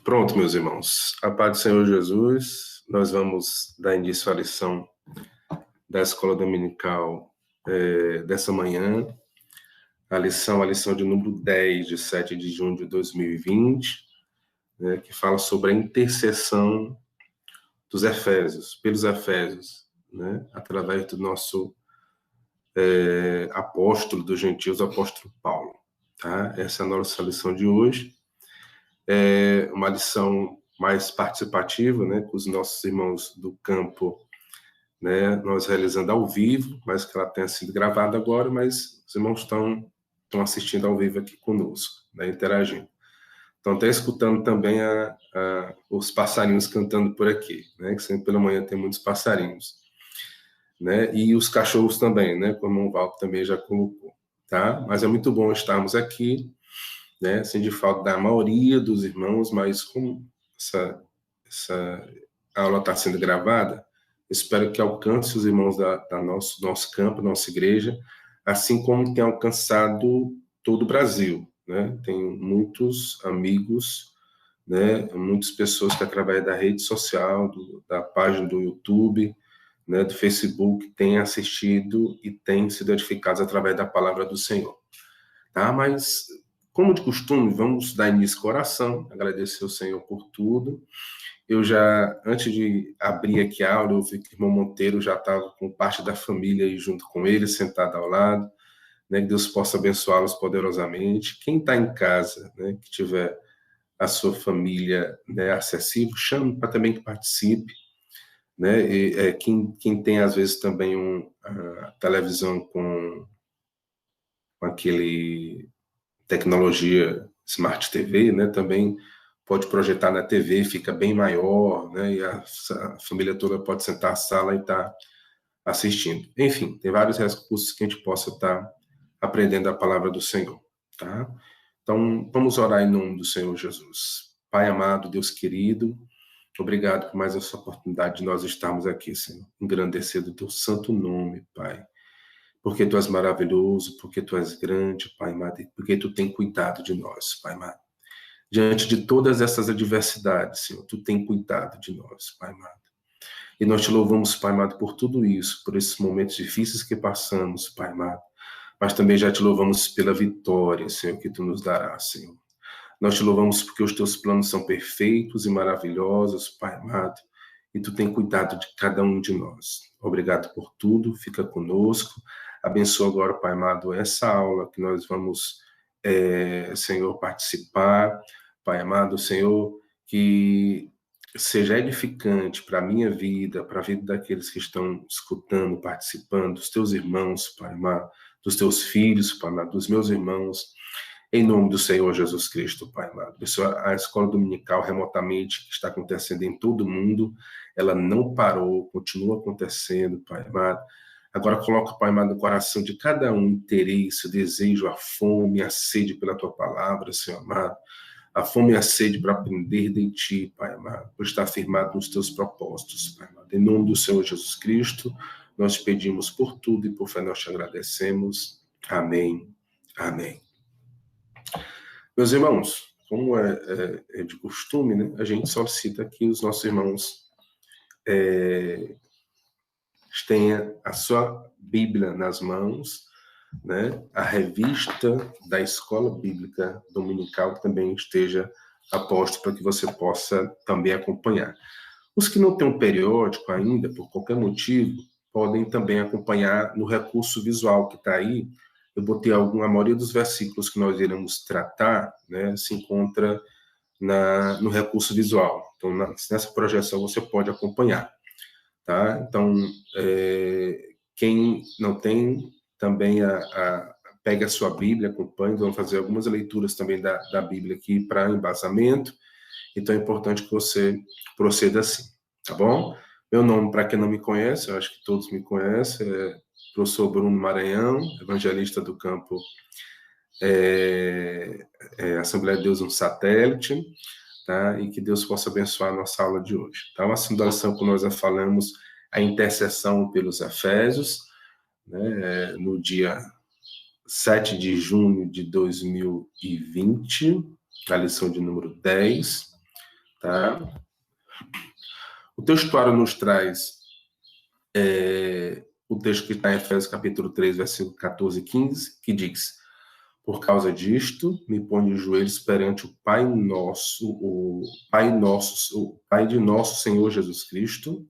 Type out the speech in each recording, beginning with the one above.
Pronto, meus irmãos. A paz do Senhor Jesus, nós vamos dar início à lição da Escola Dominical dessa manhã, a lição de número 10, de 7 de junho de 2020, né, que fala sobre a intercessão dos Efésios, pelos Efésios, né, através do nosso apóstolo dos gentios, o apóstolo Paulo. Tá? Essa é a nossa lição de hoje. É uma lição mais participativa, né, com os nossos irmãos do campo, né, nós realizando ao vivo, mas que ela tenha sido gravada agora, mas os irmãos estão assistindo ao vivo aqui conosco, né, interagindo. Então, está escutando também os passarinhos cantando por aqui, né, que sempre pela manhã tem muitos passarinhos, né, e os cachorros também, né, como o Valdo também já colocou, tá? Mas é muito bom estarmos aqui, né, sem de falta da maioria dos irmãos, mas como essa aula está sendo gravada, espero que alcance os irmãos da nosso campo, nossa igreja, assim como tem alcançado todo o Brasil, né? Tenho muitos amigos, né, muitas pessoas que através da rede social, da página do YouTube, né, do Facebook, têm assistido e têm sido edificados através da palavra do Senhor. Tá? Mas, como de costume, vamos dar início com oração, agradecer ao Senhor por tudo. Eu já, antes de abrir aqui a aula, eu vi que o irmão Monteiro já estava com parte da família aí junto com ele, sentado ao lado, né? Que Deus possa abençoá-los poderosamente. Quem está em casa, né, que tiver a sua família, né, acessível, chame para também que participe, né? E, quem tem, às vezes, também a televisão com aquele tecnologia Smart TV, né, também pode projetar na TV, fica bem maior, né, e a família toda pode sentar na sala e estar assistindo. Enfim, tem vários recursos que a gente possa estar aprendendo a palavra do Senhor, tá? Então, vamos orar em nome do Senhor Jesus. Pai amado, Deus querido, obrigado por mais essa oportunidade de nós estarmos aqui, Senhor, engrandecendo o teu santo nome, Pai. Porque tu és maravilhoso, porque tu és grande, Pai amado, e porque tu tem cuidado de nós, Pai amado. Diante de todas essas adversidades, Senhor, tu tem cuidado de nós, Pai amado. E nós te louvamos, Pai amado, por tudo isso, por esses momentos difíceis que passamos, Pai amado. Mas também já te louvamos pela vitória, Senhor, que tu nos darás, Senhor. Nós te louvamos porque os teus planos são perfeitos e maravilhosos, Pai amado, e tu tem cuidado de cada um de nós. Obrigado por tudo, fica conosco. Abençoa agora, Pai amado, essa aula que nós vamos, Senhor, participar. Pai amado, Senhor, que seja edificante para a minha vida, para a vida daqueles que estão escutando, participando, dos teus irmãos, Pai amado, dos teus filhos, Pai amado, dos meus irmãos. Em nome do Senhor Jesus Cristo, Pai amado. A escola dominical remotamente que está acontecendo em todo o mundo, ela não parou, continua acontecendo, Pai amado. Agora coloca, Pai amado, no coração de cada um interesse, o desejo, a fome, a sede pela Tua palavra, Senhor amado. A fome e a sede para aprender de Ti, Pai amado, por estar firmado nos Teus propósitos, Pai amado. Em nome do Senhor Jesus Cristo, nós pedimos por tudo e por fé nós te agradecemos. Amém. Amém. Meus irmãos, como é de costume, né, a gente solicita que os nossos irmãos tenham a sua Bíblia nas mãos, né, a revista da Escola Bíblica Dominical também esteja a posto para que você possa também acompanhar. Os que não têm um periódico ainda, por qualquer motivo, podem também acompanhar no recurso visual que está aí. Eu botei a maioria dos versículos que nós iremos tratar, né, se encontra no recurso visual. Então, nessa projeção você pode acompanhar, tá? Então, quem não tem, também pegue a sua Bíblia, acompanhe, vamos fazer algumas leituras também da Bíblia aqui para embasamento, então é importante que você proceda assim, tá bom? Meu nome, para quem não me conhece, eu acho que todos me conhecem, é professor Bruno Maranhão, evangelista do campo Assembleia de Deus um Satélite, tá? E que Deus possa abençoar a nossa aula de hoje. Tá? Uma simulação que nós já falamos, a intercessão pelos Efésios, né? No dia 7 de junho de 2020, a lição de número 10, Tá? O textuário nos traz o texto que está em Efésios capítulo 3, versículo 14 e 15, que diz: por causa disto, me ponho de joelhos perante o Pai de nosso Senhor Jesus Cristo,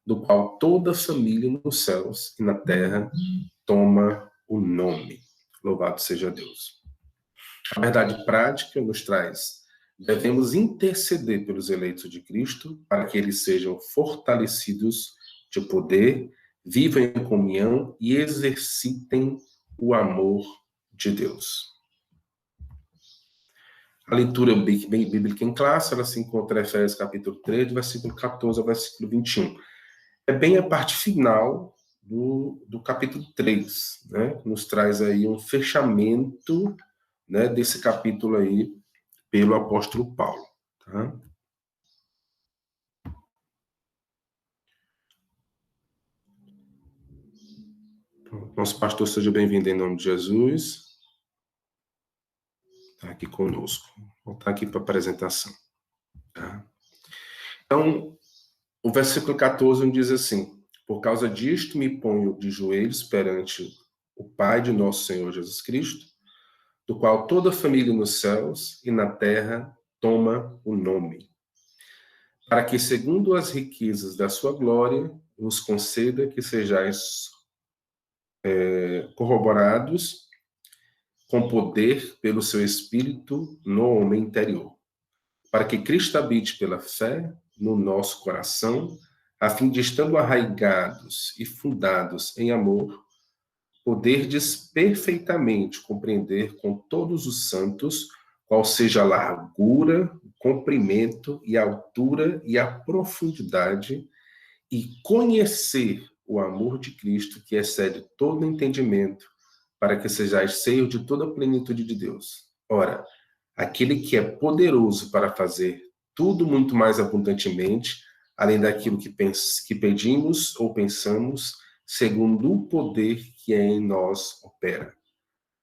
do qual toda família nos céus e na terra toma o nome. Louvado seja Deus. A verdade prática nos traz: devemos interceder pelos eleitos de Cristo para que eles sejam fortalecidos de poder, vivam em comunhão e exercitem o amor de Deus. A leitura bíblica em classe, ela se encontra em Efésios capítulo 3, versículo 14 ao versículo 21. É bem a parte final do capítulo 3, né? Que nos traz aí um fechamento, né, desse capítulo aí pelo apóstolo Paulo. Tá? Nosso pastor, seja bem-vindo em nome de Jesus. Está aqui conosco. Vou voltar aqui para a apresentação. Tá? Então, o versículo 14 diz assim: por causa disto me ponho de joelhos perante o Pai de nosso Senhor Jesus Cristo, do qual toda a família nos céus e na terra toma o nome, para que, segundo as riquezas da sua glória, vos conceda que sejais corroborados com poder pelo seu Espírito no homem interior, para que Cristo habite pela fé no nosso coração, a fim de, estando arraigados e fundados em amor, poderdes perfeitamente compreender com todos os santos qual seja a largura, o comprimento e a altura e a profundidade, e conhecer o amor de Cristo, que excede todo entendimento, para que sejais cheios de toda a plenitude de Deus. Ora, aquele que é poderoso para fazer tudo muito mais abundantemente, além daquilo que pedimos ou pensamos, segundo o poder que em nós opera.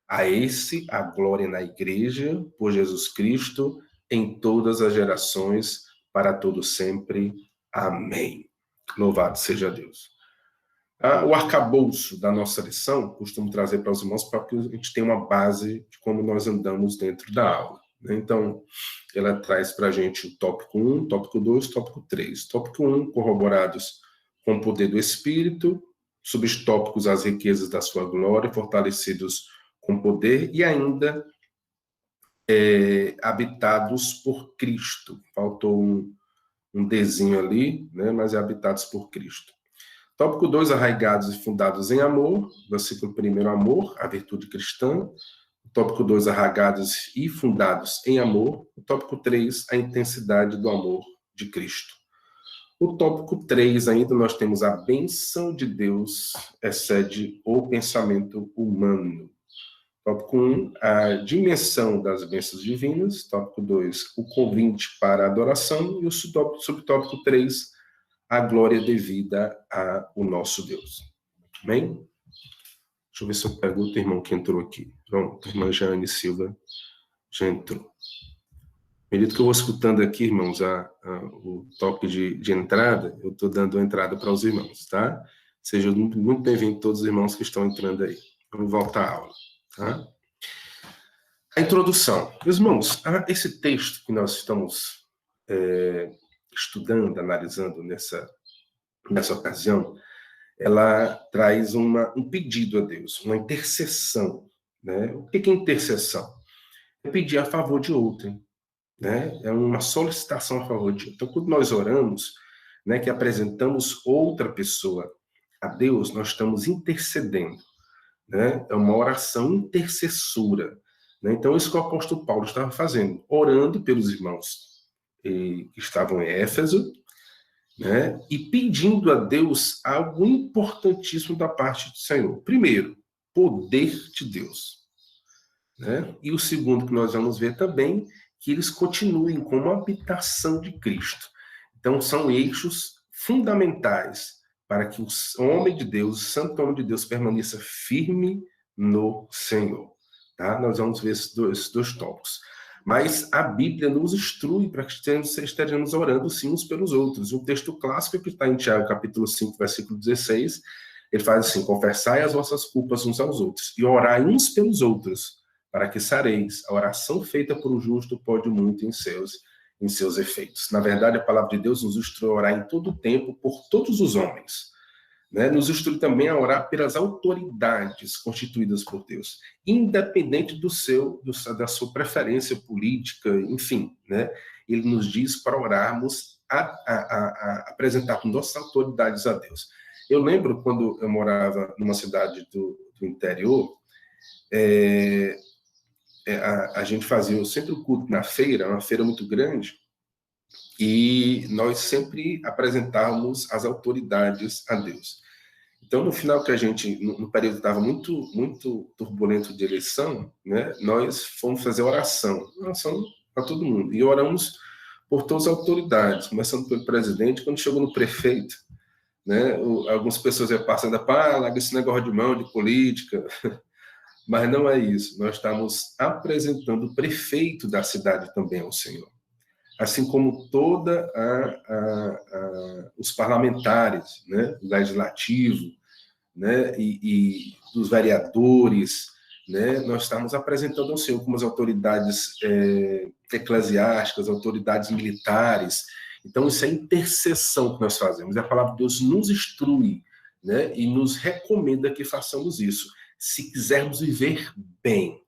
A esse a glória na Igreja, por Jesus Cristo, em todas as gerações, para todo sempre. Amém. Louvado seja Deus. O arcabouço da nossa lição, costumo trazer para os irmãos para que a gente tenha uma base de como nós andamos dentro da aula. Então, ela traz para a gente o tópico 1, tópico 2, tópico 3. Tópico 1, corroborados com o poder do Espírito, subtópicos, as riquezas da sua glória, fortalecidos com poder, e ainda habitados por Cristo. Faltou um desenho ali, né, mas habitados por Cristo. Tópico 2, arraigados e fundados em amor. Versículo 1, amor, a virtude cristã. Tópico 2, arraigados e fundados em amor. O tópico 3, a intensidade do amor de Cristo. O tópico 3, ainda nós temos a bênção de Deus excede o pensamento humano. Tópico 1, a dimensão das bênçãos divinas. Tópico 2, o convite para a adoração. E o subtópico 3, a glória devida ao nosso Deus. Amém? Deixa eu ver se eu pergunto o irmão que entrou aqui. Pronto, a irmã Jane Silva já entrou. Medida que eu vou escutando aqui, irmãos, o toque de entrada, eu estou dando a entrada para os irmãos, tá? Sejam muito bem-vindos todos os irmãos que estão entrando aí. Vamos voltar à aula, tá? A introdução. Meus irmãos, esse texto que nós estamos estudando, analisando nessa ocasião, ela traz um pedido a Deus, uma intercessão, né? O que é intercessão? É pedir a favor de outrem, né? É uma solicitação a favor de outro. Então, quando nós oramos, né, que apresentamos outra pessoa a Deus, nós estamos intercedendo, né? É uma oração intercessora, né? Então, isso que o apóstolo Paulo estava fazendo, orando pelos irmãos que estavam em Éfeso, né? E pedindo a Deus algo importantíssimo da parte do Senhor. Primeiro, poder de Deus, né? E o segundo que nós vamos ver também, que eles continuem como habitação de Cristo. Então, são eixos fundamentais para que o homem de Deus, o santo homem de Deus, permaneça firme no Senhor. Tá? Nós vamos ver esses dois tópicos. Mas a Bíblia nos instrui para que estejamos orando sim uns pelos outros. Um texto clássico que está em Tiago, capítulo 5, versículo 16, ele faz assim: confessai as vossas culpas uns aos outros e orai uns pelos outros, para que sareis. A oração feita por um justo pode muito em seus efeitos. Na verdade, a palavra de Deus nos instrui a orar em todo o tempo por todos os homens. Né? Nos instrui também a orar pelas autoridades constituídas por Deus, independente da sua preferência política, enfim. Né? Ele nos diz para orarmos, apresentarmos nossas autoridades a Deus. Eu lembro quando eu morava numa cidade do interior, a gente fazia sempre o culto na feira, uma feira muito grande, e nós sempre apresentávamos as autoridades a Deus. Então, no final que a gente, no período que estava muito, muito turbulento de eleição, né, nós fomos fazer oração para todo mundo. E oramos por todas as autoridades, começando pelo presidente. Quando chegou no prefeito, né, algumas pessoas já passando, larga esse negócio de mão, de política. Mas não é isso. Nós estamos apresentando o prefeito da cidade também ao Senhor. Assim como toda os parlamentares, né, o legislativo, né, e dos vereadores, né, nós estamos apresentando ao Senhor como as autoridades eclesiásticas, autoridades militares. Então, isso é intercessão que nós fazemos. A palavra de Deus nos instrui, né, e nos recomenda que façamos isso, se quisermos viver bem.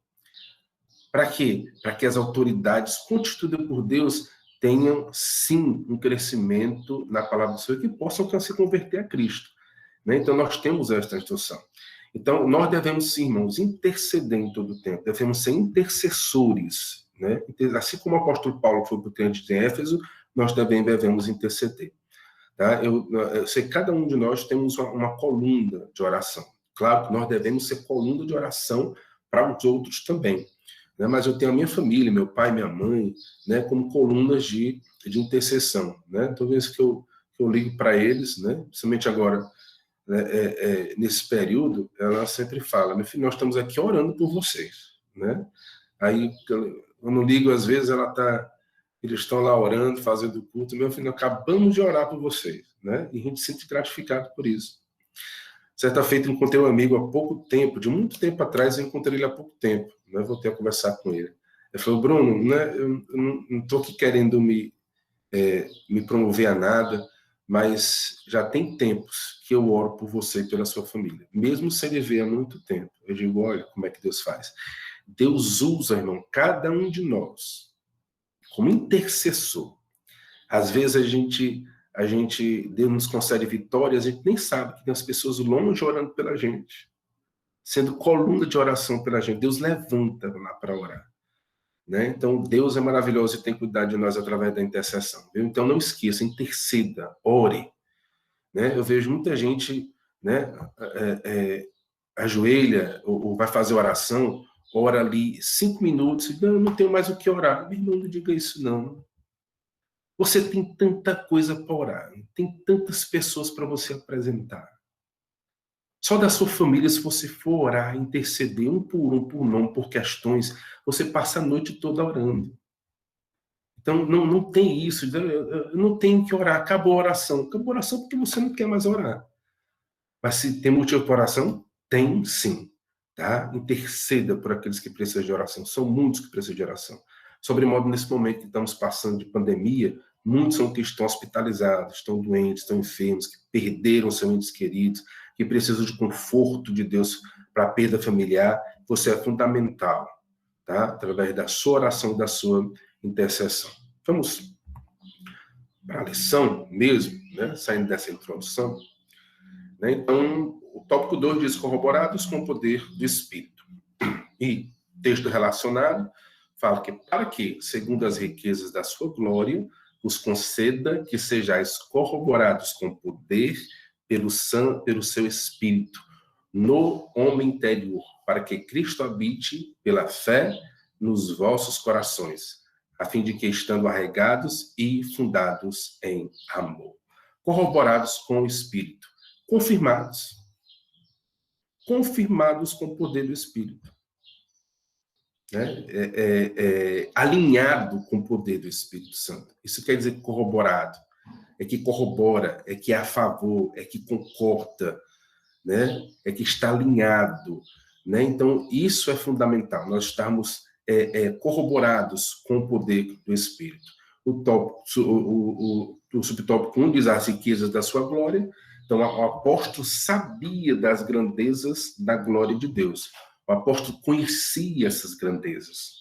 Para quê? Para que as autoridades constituídas por Deus tenham, sim, um crescimento na palavra do Senhor, que possam se converter a Cristo. Né? Então, nós temos esta instrução. Então, nós devemos, sim, irmãos, interceder em todo o tempo, devemos ser intercessores. Né? Assim como o apóstolo Paulo foi para o crente de Éfeso, nós também devemos interceder. Tá? Eu sei que cada um de nós temos uma coluna de oração. Claro que nós devemos ser coluna de oração para os outros também. Né? Mas eu tenho a minha família, meu pai, minha mãe, né, como colunas de intercessão. Né? Toda vez que eu ligo para eles, né, principalmente agora, nesse período, ela sempre fala: meu filho, nós estamos aqui orando por vocês. Né? Aí, eu não ligo, às vezes, eles estão lá orando, fazendo culto. Meu filho, acabamos de orar por vocês. Né? E a gente se sente gratificado por isso. Certa feita, eu encontrei um amigo há pouco tempo, de muito tempo atrás, eu encontrei ele há pouco tempo. Né? Voltei a conversar com ele. Ele falou: Bruno, né, eu não estou aqui querendo me promover a nada, mas já tem tempos que eu oro por você e pela sua família, mesmo sem viver há muito tempo. Eu digo: olha como é que Deus faz. Deus usa, irmão, cada um de nós como intercessor. Às vezes Deus nos concede vitórias, a gente nem sabe que tem as pessoas longe orando pela gente, sendo coluna de oração pela gente. Deus levanta lá para orar. Né? Então, Deus é maravilhoso e tem cuidado de nós através da intercessão. Viu? Então, não esqueça, interceda, ore. Né? Eu vejo muita gente, né, ajoelha ou vai fazer oração, ora ali 5 minutos, e não tenho mais o que orar. Meu irmão, não diga isso não. Você tem tanta coisa para orar, tem tantas pessoas para você apresentar. Só da sua família, se você for orar, interceder um, por nome, por questões, você passa a noite toda orando. Então, não tem isso. Eu não tenho que orar. Acabou a oração. Acabou a oração porque você não quer mais orar. Mas se tem motivo para oração? Tem sim. Tá? Interceda por aqueles que precisam de oração. São muitos que precisam de oração. Sobremodo, nesse momento que estamos passando de pandemia, muitos são que estão hospitalizados, estão doentes, estão enfermos, que perderam seus entes queridos, que precisam de conforto de Deus para a perda familiar. Você é fundamental, tá? Através da sua oração e da sua intercessão. Vamos para a lição mesmo, né? Saindo dessa introdução. Né? Então, o tópico 2 diz: corroborados com o poder do Espírito. E texto relacionado fala que para que, segundo as riquezas da sua glória, os conceda que sejais corroborados com poder pelo seu Espírito no homem interior, para que Cristo habite pela fé nos vossos corações, a fim de que, estando arraigados e fundados em amor, corroborados com o Espírito, confirmados com o poder do Espírito. né? Alinhado com o poder do Espírito Santo. Isso quer dizer corroborado, é que corrobora, é que é a favor, é que concorda, né? É que está alinhado, né? Então, isso é fundamental, nós estarmos corroborados com o poder do Espírito. O subtópico 1 diz as riquezas da sua glória. Então, o apóstolo sabia das grandezas da glória de Deus. O apóstolo conhecia essas grandezas.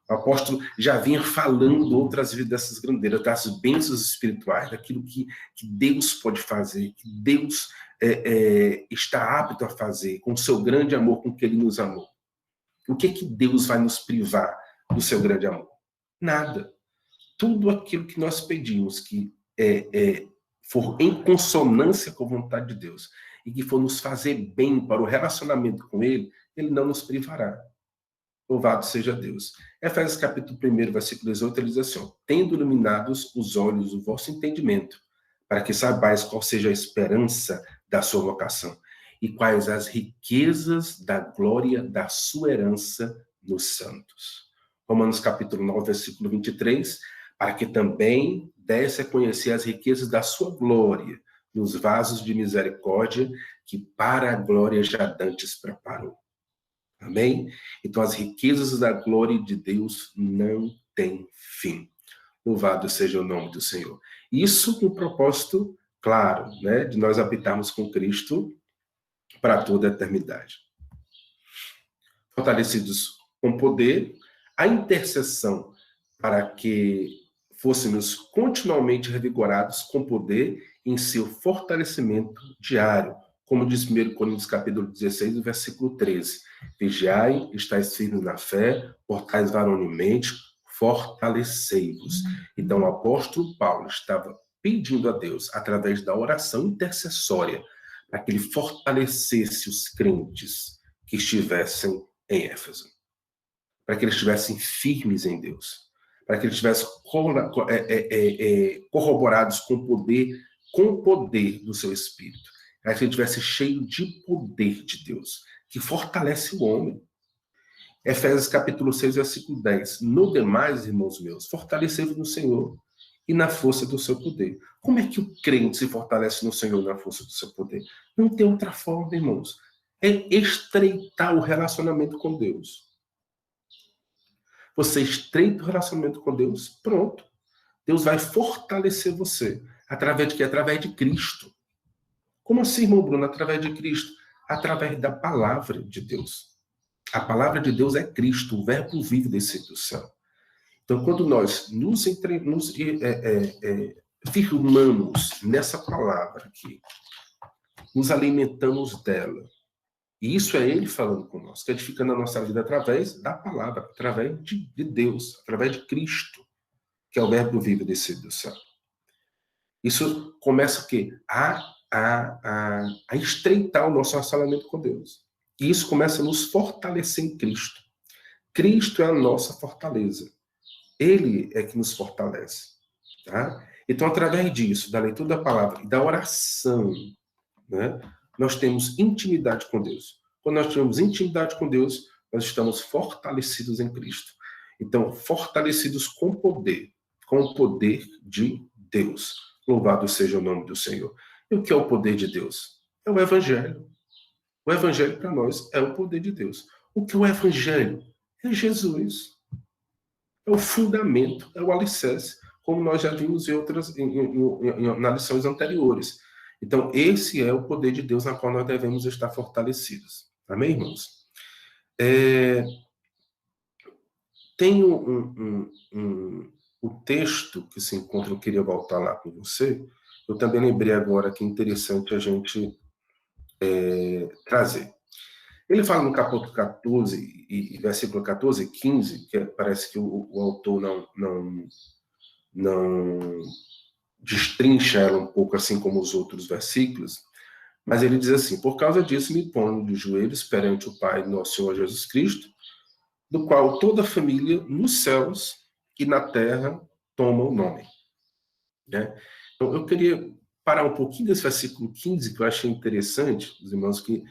O apóstolo já vinha falando outras vezes dessas grandezas, das bênçãos espirituais, daquilo que Deus pode fazer, que Deus está apto a fazer, com o seu grande amor com que ele nos amou. O que Deus vai nos privar do seu grande amor? Nada. Tudo aquilo que nós pedimos que for em consonância com a vontade de Deus e que for nos fazer bem para o relacionamento com Ele, Ele não nos privará. Louvado seja Deus. Efésios capítulo 1, versículo 18, ele diz assim: tendo iluminados os olhos do vosso entendimento, para que saibais qual seja a esperança da sua vocação e quais as riquezas da glória da sua herança nos santos. Romanos capítulo 9, versículo 23, para que também desse a conhecer as riquezas da sua glória nos vasos de misericórdia que para a glória já dantes preparou. Amém? Então, as riquezas da glória de Deus não têm fim. Louvado seja o nome do Senhor. Isso com o propósito, claro, né, de nós habitarmos com Cristo para toda a eternidade. Fortalecidos com poder, a intercessão para que fôssemos continuamente revigorados com poder em seu fortalecimento diário, como diz 1 Coríntios capítulo 16, versículo 13. Vigiai, estáis firmes na fé, portais varonilmente, fortalecei-vos. Então, o apóstolo Paulo estava pedindo a Deus, através da oração intercessória, para que ele fortalecesse os crentes que estivessem em Éfeso, para que eles estivessem firmes em Deus, para que eles estivessem corroborados com o poder do seu Espírito, para que ele estivesse cheio de poder de Deus, que fortalece o homem. Efésios capítulo 6, versículo 10. No demais, irmãos meus, fortalecei-vos no Senhor e na força do seu poder. Como é que o crente se fortalece no Senhor e na força do seu poder? Não tem outra forma, irmãos. É estreitar o relacionamento com Deus. Você estreita o relacionamento com Deus, pronto. Deus vai fortalecer você. Através de quê? Através de Cristo. Como assim, irmão Bruno? Através de Cristo? Através da palavra de Deus. A palavra de Deus é Cristo, o verbo vivo descido do céu. Então, quando nós nos firmamos nessa palavra aqui, nos alimentamos dela, e isso é Ele falando conosco, edificando a nossa vida através da palavra, através de Deus, através de Cristo, que é o verbo vivo descido do céu. Isso começa o quê? A estreitar o nosso relacionamento com Deus. E isso começa a nos fortalecer em Cristo. Cristo é a nossa fortaleza. Ele é que nos fortalece. Tá? Então, através disso, da leitura da palavra e da oração, né, nós temos intimidade com Deus. Quando nós temos intimidade com Deus, nós estamos fortalecidos em Cristo. Então, fortalecidos com o poder de Deus. Louvado seja o nome do Senhor. E o que é o poder de Deus? É o Evangelho. O Evangelho para nós é o poder de Deus. O que é o Evangelho? É Jesus. É o fundamento, é o alicerce, como nós já vimos nas lições anteriores. Então, esse é o poder de Deus na qual nós devemos estar fortalecidos. Amém, irmãos? Tem o texto que se encontra, eu queria voltar lá com você. Eu também lembrei agora que é interessante a gente trazer. Ele fala no capítulo 14, e versículo 14 e 15, que parece que o autor não destrincha ela um pouco assim como os outros versículos, mas ele diz assim: por causa disso me ponho de joelhos perante o Pai nosso Senhor Jesus Cristo, do qual toda a família nos céus e na terra toma o nome. Né? Então eu queria parar um pouquinho desse versículo 15, que eu achei interessante, os irmãos, que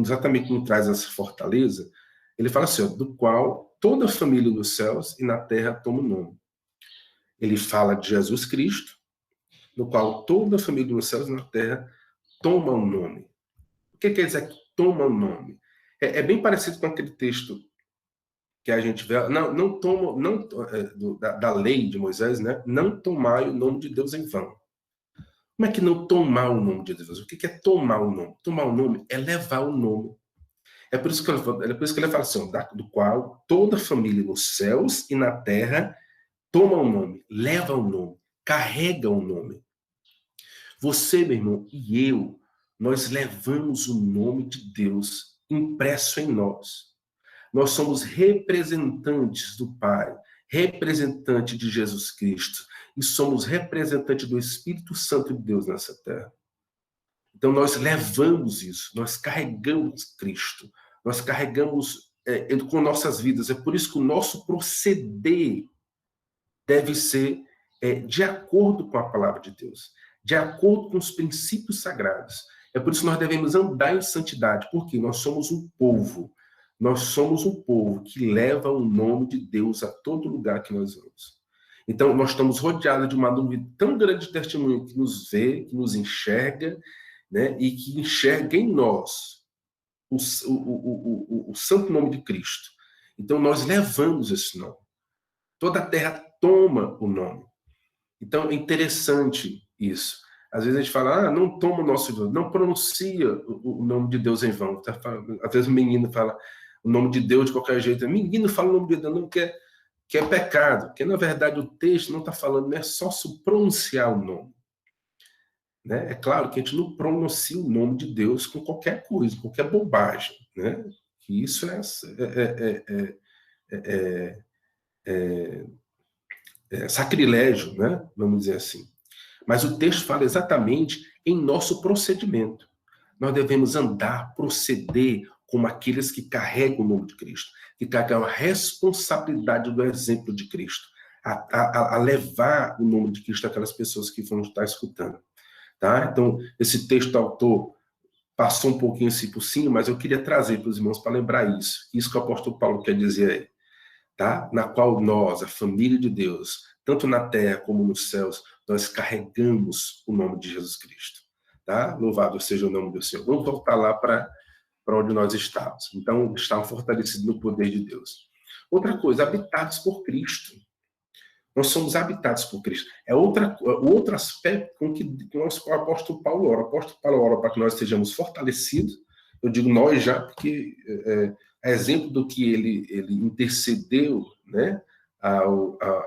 exatamente nos traz essa fortaleza. Ele fala assim, ó, do qual toda a família nos céus e na terra toma um nome. Ele fala de Jesus Cristo, no qual toda a família nos céus e na terra toma um nome. O que quer dizer que toma um nome? É bem parecido com aquele texto que a gente vê, não toma, não, da lei de Moisés, né? Não tomai o nome de Deus em vão. Como é que não tomar o nome de Deus? O que é tomar o nome? Tomar o nome é levar o nome. É por isso que ele fala assim, do qual toda a família nos céus e na terra toma o nome, leva o nome, carrega o nome. Você, meu irmão, e eu, nós levamos o nome de Deus impresso em nós. Nós somos representantes do Pai, representante de Jesus Cristo, e somos representantes do Espírito Santo de Deus nessa terra. Então nós levamos isso, nós carregamos Cristo, nós carregamos com nossas vidas. É por isso que o nosso proceder deve ser de acordo com a palavra de Deus, de acordo com os princípios sagrados. É por isso que nós devemos andar em santidade, porque nós somos um povo. Nós somos um povo que leva o nome de Deus a todo lugar que nós vamos. Então, nós estamos rodeados de uma nuvem tão grande de testemunho que nos vê, que nos enxerga, né, e que enxerga em nós o santo nome de Cristo. Então, nós levamos esse nome. Toda a terra toma o nome. Então, é interessante isso. Às vezes a gente fala, não toma o nosso Deus, não pronuncia o nome de Deus em vão. Às vezes o menino fala o nome de Deus de qualquer jeito. O menino fala o nome de Deus, não quer, que é pecado. Porque, na verdade, o texto não está falando, não é só se pronunciar o nome. Né? É claro que a gente não pronuncia o nome de Deus com qualquer coisa, qualquer bobagem. Né? Que isso é sacrilégio, né? Vamos dizer assim. Mas o texto fala exatamente em nosso procedimento. Nós devemos andar, proceder como aqueles que carregam o nome de Cristo, que carregam a responsabilidade do exemplo de Cristo, a levar o nome de Cristo àquelas pessoas que vão estar escutando. Tá? Então, esse texto do autor passou um pouquinho assim por cima, mas eu queria trazer para os irmãos para lembrar isso que o apóstolo Paulo quer dizer aí. Tá? Na qual nós, a família de Deus, tanto na terra como nos céus, nós carregamos o nome de Jesus Cristo. Tá? Louvado seja o nome do Senhor. Vamos voltar lá para onde nós estávamos. Então, estamos fortalecidos no poder de Deus. Outra coisa, habitados por Cristo. Nós somos habitados por Cristo. É outro aspecto com que o apóstolo Paulo ora. O apóstolo Paulo ora para que nós sejamos fortalecidos. Eu digo nós já, porque é exemplo do que ele intercedeu, né,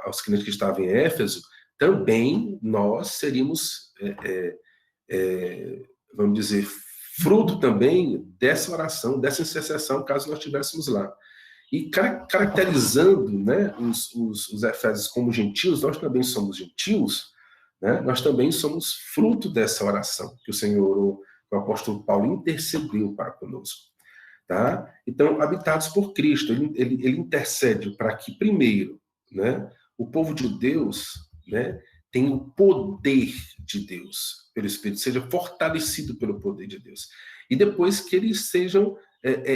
aos crentes que estavam em Éfeso, também nós seríamos, vamos dizer, fruto também dessa oração, dessa intercessão, caso nós estivéssemos lá. E caracterizando, né, os efésios como gentios, nós também somos gentios, né, nós também somos fruto dessa oração que o Senhor, o apóstolo Paulo, intercedeu para conosco. Tá? Então, habitados por Cristo, ele intercede para que, primeiro, né, o povo de Deus, né, tenha o poder de Deus pelo Espírito, seja fortalecido pelo poder de Deus. E depois que eles sejam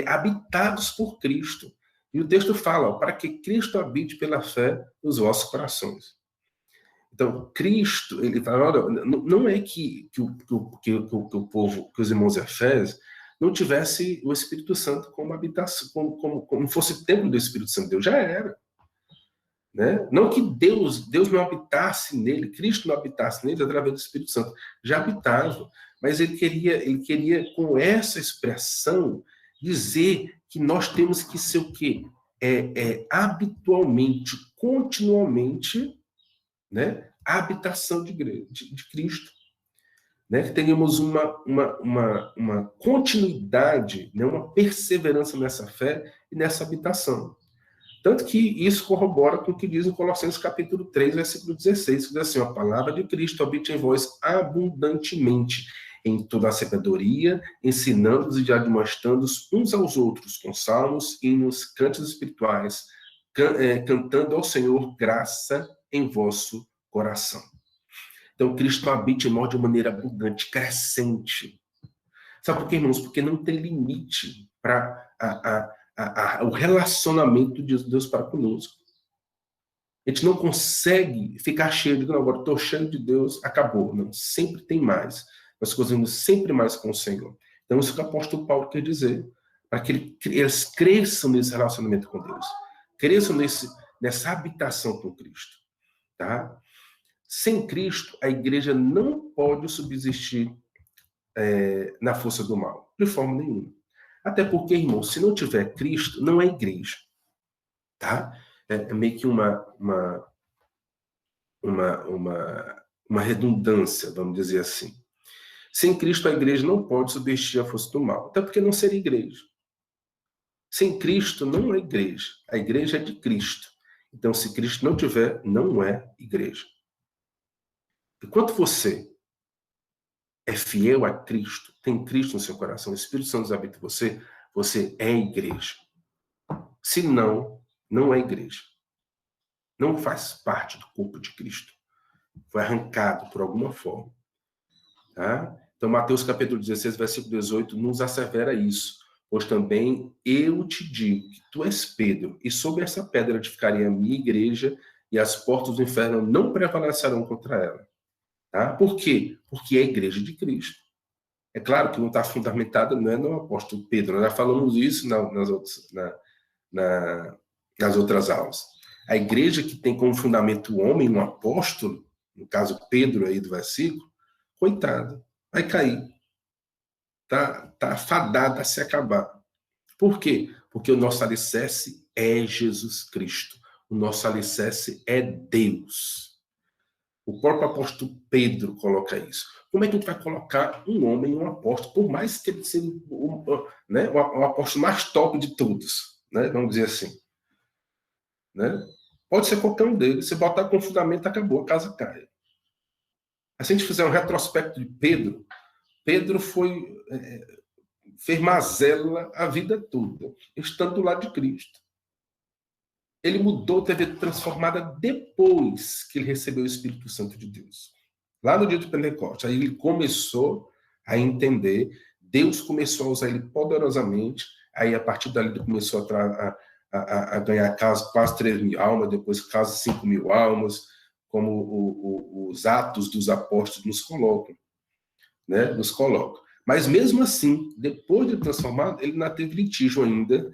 habitados por Cristo. E o texto fala, para que Cristo habite pela fé nos vossos corações. Então, Cristo, ele fala, olha, não é que o povo, que os irmãos Efésios, não tivesse o Espírito Santo como habitação, como fosse o templo do Espírito Santo. Deus já era. Né? Não que Deus não habitasse nele, Cristo não habitasse nele através do Espírito Santo. Já habitava. Mas ele queria com essa expressão, dizer que nós temos que ser o quê? Habitualmente, continuamente, né? A habitação de Cristo. Né, que tenhamos uma continuidade, né, uma perseverança nessa fé e nessa habitação. Tanto que isso corrobora com o que diz em Colossenses capítulo 3, versículo 16, que diz assim, a palavra de Cristo habite em vós abundantemente, em toda a sabedoria, ensinando-os e admoestando-os uns aos outros, com salmos, hinos, cantos espirituais, cantando ao Senhor graça em vosso coração. Então, Cristo habita em nós de maneira abundante, crescente. Sabe por quê, irmãos? Porque não tem limite para o relacionamento de Deus para conosco. A gente não consegue ficar cheio de, não, agora estou cheio de Deus, acabou. Não, sempre tem mais. Nós fazemos sempre mais com o Senhor. Então, isso que o apóstolo Paulo quer dizer, para que eles cresçam nesse relacionamento com Deus, cresçam nessa habitação com Cristo. Tá? Sem Cristo, a igreja não pode subsistir na força do mal, de forma nenhuma. Até porque, irmão, se não tiver Cristo, não é igreja. Tá? É meio que uma redundância, vamos dizer assim. Sem Cristo, a igreja não pode subsistir a força do mal, até porque não seria igreja. Sem Cristo, não é igreja. A igreja é de Cristo. Então, se Cristo não tiver, não é igreja. Enquanto você é fiel a Cristo, tem Cristo no seu coração, o Espírito Santo habita em você, você é igreja. Se não, não é igreja. Não faz parte do corpo de Cristo. Foi arrancado por alguma forma. Tá? Então, Mateus capítulo 16, versículo 18, nos assevera isso. Pois também eu te digo que tu és Pedro, e sobre essa pedra edificarei a minha igreja, e as portas do inferno não prevalecerão contra ela. Tá? Por quê? Porque é a igreja de Cristo. É claro que não está fundamentada, não é no apóstolo Pedro, nós já falamos isso nas outras aulas. A igreja que tem como fundamento o homem, um apóstolo, no caso Pedro aí do versículo, coitado, vai cair. Tá fadada a se acabar. Por quê? Porque o nosso alicerce é Jesus Cristo. O nosso alicerce é Deus. O próprio apóstolo Pedro coloca isso. Como é que a gente vai colocar um homem, um apóstolo, por mais que ele seja o apóstolo mais top de todos, né? Vamos dizer assim. Né? Pode ser qualquer um deles. Se botar com fundamento, acabou, a casa cai. Se a gente fizer um retrospecto de Pedro, Pedro fez mazela a vida toda, estando do lado de Cristo. Ele mudou, teve transformada depois que ele recebeu o Espírito Santo de Deus. Lá no dia do Pentecostes, aí ele começou a entender, Deus começou a usar ele poderosamente, aí a partir dali ele começou a ganhar quase 3.000 almas, depois quase 5.000 almas, como os Atos dos Apóstolos nos colocam. Né? Nos colocam. Mas mesmo assim, depois de transformado, ele ainda teve litígio ainda,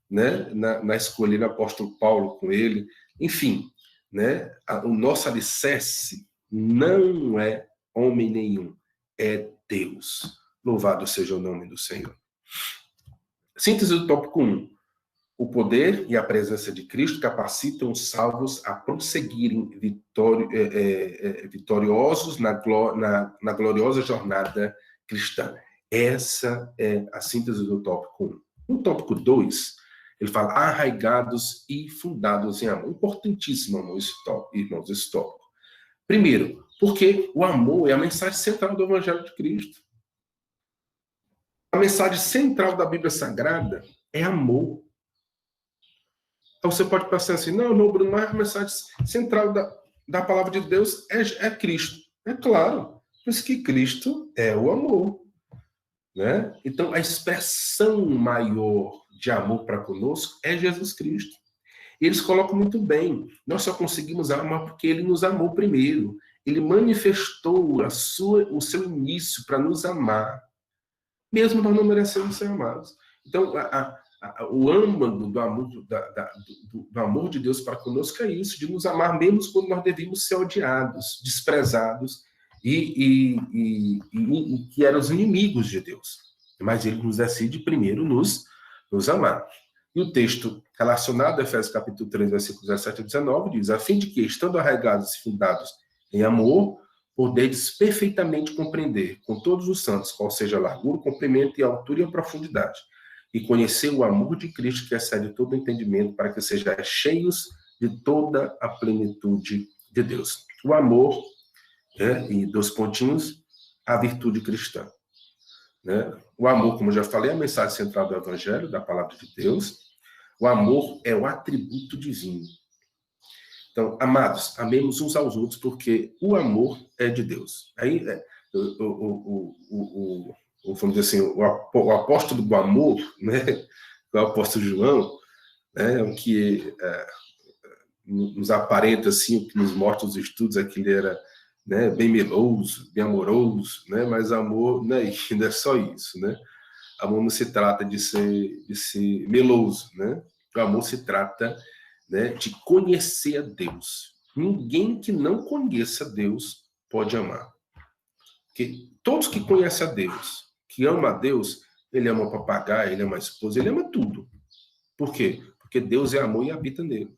né? na escolha do apóstolo Paulo com ele. Enfim, né? O nosso alicerce não é homem nenhum, é Deus. Louvado seja o nome do Senhor. Síntese do tópico 1. O poder e a presença de Cristo capacitam os salvos a prosseguirem vitoriosos na gloriosa jornada cristã. Essa é a síntese do tópico 1. No tópico 2, ele fala arraigados e fundados em amor. Importantíssimo, irmãos, esse tópico. Primeiro, porque o amor é a mensagem central do Evangelho de Cristo. A mensagem central da Bíblia Sagrada é amor. Então você pode pensar assim, não, Bruno, mas a mensagem central da palavra de Deus é Cristo. É claro, por isso que Cristo é o amor. Né? Então, a expressão maior de amor para conosco é Jesus Cristo. E eles colocam muito bem, nós só conseguimos amar porque ele nos amou primeiro. Ele manifestou o seu início para nos amar, mesmo nós não merecemos ser amados. Então, o âmago do amor de Deus para conosco é isso, de nos amar mesmo quando nós devíamos ser odiados, desprezados e que eram os inimigos de Deus. Mas ele nos decide primeiro nos amar. E o texto relacionado a Efésios capítulo 3, versículos 17 a 19, diz, a fim de que, estando arraigados e fundados em amor, podeis perfeitamente compreender com todos os santos qual seja a largura, o comprimento e a altura e a profundidade, e conhecer o amor de Cristo que excede todo o entendimento, para que sejais cheios de toda a plenitude de Deus. O amor, e 2 pontinhos, a virtude cristã. Né? O amor, como eu já falei, é a mensagem central do Evangelho, da palavra de Deus. O amor é o atributo divino. Então, amados, amemos uns aos outros, porque o amor é de Deus. Aí, vamos dizer assim, o apóstolo do amor, né, o apóstolo João, né, o que nos aparenta, assim, o que nos mostra os estudos é que ele era, né, bem meloso, bem amoroso, né, mas amor não é só isso, né? Amor não se trata de ser meloso, né? O amor se trata, né, de conhecer a Deus. Ninguém que não conheça Deus pode amar. Porque todos que conhecem a Deus, que ama a Deus, ele ama o papagaio, ele ama a esposa, ele ama tudo. Por quê? Porque Deus é amor e habita nele.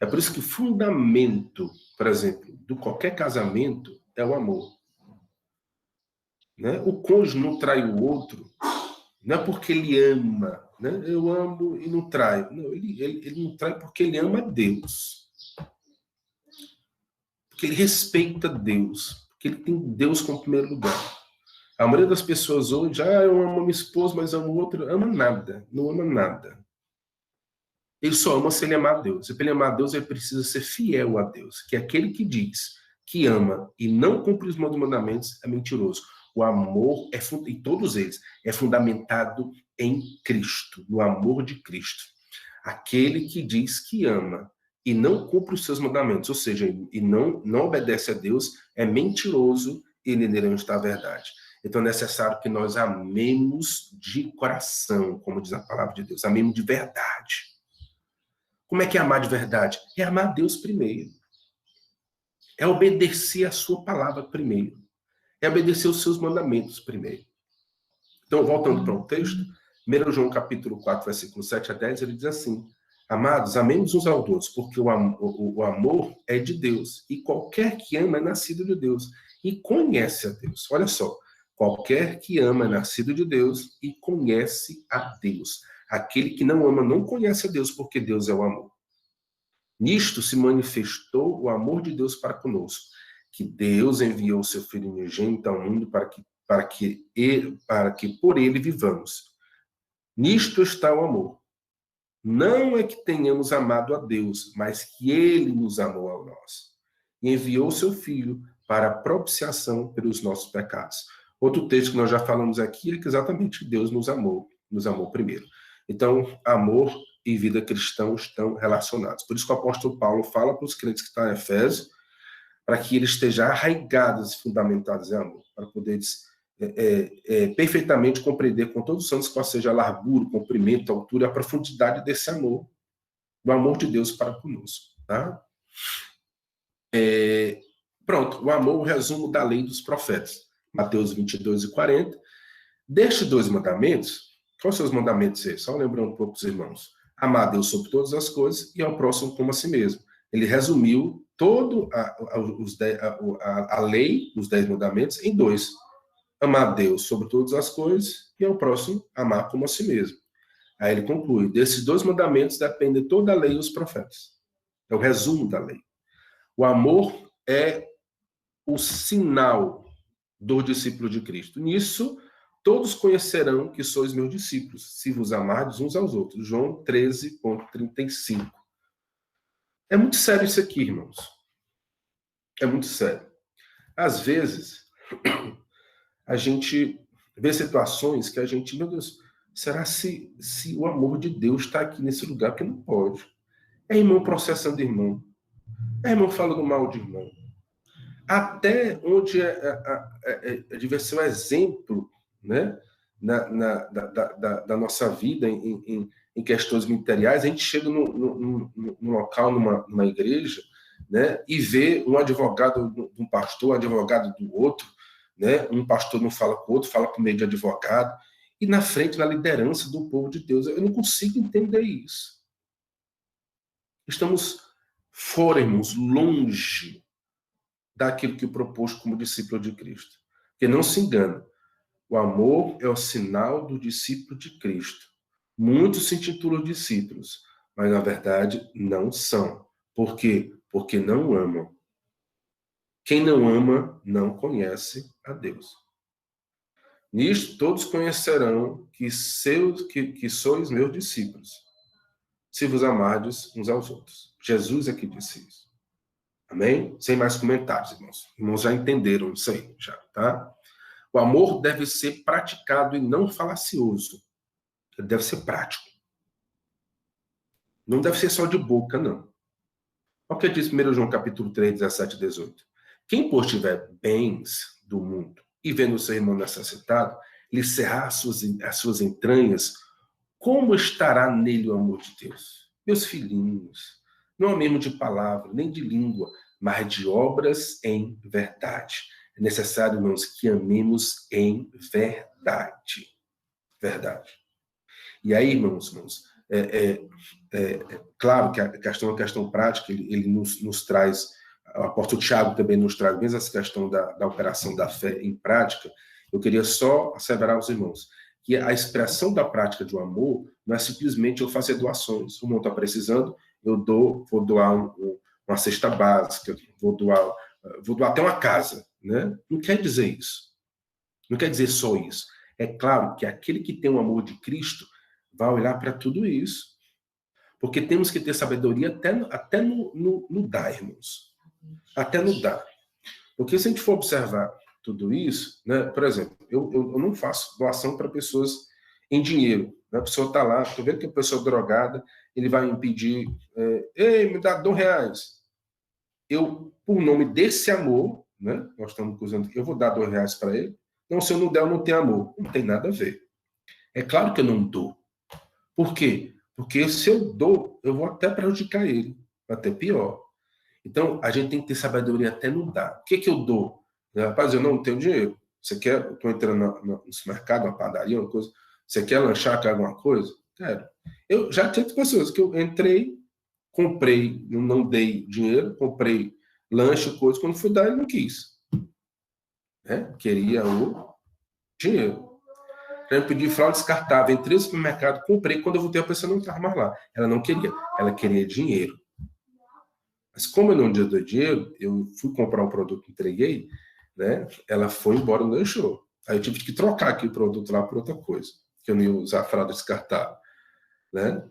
É por isso que o fundamento, por exemplo, de qualquer casamento é o amor. Né? O cônjuge não trai o outro, não é porque ele ama, né? Eu amo e não traio. Não, ele não trai porque ele ama Deus. Porque ele respeita Deus. Porque ele tem Deus como primeiro lugar. A maioria das pessoas hoje, eu amo minha esposa, mas amo o outro. Ama nada, não ama nada. Ele só ama se ele amar a Deus. E para ele amar a Deus, ele precisa ser fiel a Deus. Que aquele que diz que ama e não cumpre os mandamentos é mentiroso. O amor, em todos eles, é fundamentado em Cristo, no amor de Cristo. Aquele que diz que ama e não cumpre os seus mandamentos, ou seja, e não obedece a Deus, é mentiroso e nele não está a verdade. Então é necessário que nós amemos de coração, como diz a palavra de Deus, amemos de verdade. Como é que é amar de verdade? É amar a Deus primeiro. É obedecer a sua palavra primeiro. É obedecer os seus mandamentos primeiro. Então, voltando para o texto, 1 João capítulo 4, versículo 7 a 10, ele diz assim: Amados, amemos uns aos outros, porque o amor é de Deus, e qualquer que ama é nascido de Deus, e conhece a Deus. Olha só, qualquer que ama é nascido de Deus, e conhece a Deus. Aquele que não ama não conhece a Deus, porque Deus é o amor. Nisto se manifestou o amor de Deus para conosco, que Deus enviou o seu Filho unigênito ao mundo para que por ele vivamos. Nisto está o amor. Não é que tenhamos amado a Deus, mas que ele nos amou a nós. E enviou o seu Filho para a propiciação pelos nossos pecados. Outro texto que nós já falamos aqui é que exatamente Deus nos amou primeiro. Então, amor e vida cristã estão relacionados. Por isso que o apóstolo Paulo fala para os crentes que estão em Efésios, para que eles estejam arraigados e fundamentados em amor, para poder perfeitamente compreender com todos os santos qual seja a largura, o comprimento, a altura e a profundidade desse amor, do amor de Deus para conosco. Tá? Pronto, o amor, o resumo da lei dos profetas. Mateus 22 e 40. Destes 2 mandamentos, quais são os mandamentos esses? Só lembrando um pouco os irmãos. Amar a Deus sobre todas as coisas e ao próximo como a si mesmo. Ele resumiu todo a lei, os 10 mandamentos, em 2. Amar a Deus sobre todas as coisas e ao próximo amar como a si mesmo. Aí ele conclui, desses 2 mandamentos depende toda a lei e os profetas. É o resumo da lei. O amor é o sinal do discípulo de Cristo. Nisso, todos conhecerão que sois meus discípulos, se vos amardes uns aos outros. João 13,35. É muito sério isso aqui, irmãos. É muito sério. Às vezes, a gente vê situações que a gente, meu Deus, será se o amor de Deus está aqui nesse lugar? Porque não pode. É irmão processando irmão. É irmão falando mal de irmão. Até onde deve ser um exemplo, né, da nossa vida em questões materiais, a gente chega num local, numa igreja, né, e vê um advogado de um pastor, um advogado do outro, né, um pastor não fala com o outro, fala por meio de advogado, e na frente, na liderança do povo de Deus. Eu não consigo entender isso. Estamos fora, irmãos, longe daquilo que propôs como discípulo de Cristo. Porque não se engana, o amor é o sinal do discípulo de Cristo. Muitos se intitulam discípulos, mas na verdade não são. Por quê? Porque não amam. Quem não ama não conhece a Deus. Nisto todos conhecerão que sois meus discípulos, se vos amardes uns aos outros. Jesus é que disse isso. Amém? Sem mais comentários, irmãos. Irmãos já entenderam isso aí, já, tá? O amor deve ser praticado e não falacioso. ele deve ser prático. Não deve ser só de boca, não. Olha o que diz 1 João capítulo 3, 17 e 18. Quem, pois, tiver bens do mundo e vendo o seu irmão necessitado, lhe cerrar as suas entranhas, como estará nele o amor de Deus? Meus filhinhos, não é mesmo de palavra, nem de língua, mas de obras em verdade. É necessário, irmãos, que amemos em verdade. Verdade. E aí, irmãos, claro que a questão é uma questão prática, ele nos traz, o apóstolo Tiago também nos traz mesmo essa questão da operação da fé em prática. Eu queria só asseverar aos irmãos que a expressão da prática do amor não é simplesmente eu fazer doações. O irmão está precisando, vou doar uma cesta básica, vou doar até uma casa, né? Não quer dizer isso. Não quer dizer só isso. É claro que aquele que tem o amor de Cristo vai olhar para tudo isso. Porque temos que ter sabedoria até no dar, irmãos. Até no dar. Porque se a gente for observar tudo isso, né? Por exemplo, eu não faço doação para pessoas em dinheiro. Né? A pessoa está lá, estou vendo que a pessoa drogada, ele vai me pedir, ei, me dá R$2. Eu, por nome desse amor, né? Nós estamos usando, eu vou dar R$2 para ele. Não, se eu não der, eu não tenho amor. Não tem nada a ver. É claro que eu não dou. Por quê? Porque se eu dou, eu vou até prejudicar ele. Até pior. Então, a gente tem que ter sabedoria até no dar. O que eu dou? Rapaz, eu não tenho dinheiro. Você quer? Eu estou entrando no supermercado, uma padaria, uma coisa. Você quer lanchar, quer alguma coisa? Quero. Eu já tive pessoas que eu entrei, comprei, não dei dinheiro, comprei lanche, coisa. Quando fui dar, ele não quis. Né? Queria o dinheiro. Eu pedi fralda descartável, entrei no supermercado, comprei. Quando eu voltei, a pessoa não estava mais lá. Ela não queria. Ela queria dinheiro. Mas como eu não dei dinheiro, eu fui comprar um produto, entreguei, né? Ela foi embora e não deixou. Aí eu tive que trocar aqui o produto lá por outra coisa, que eu não ia usar a fralda descartável, né?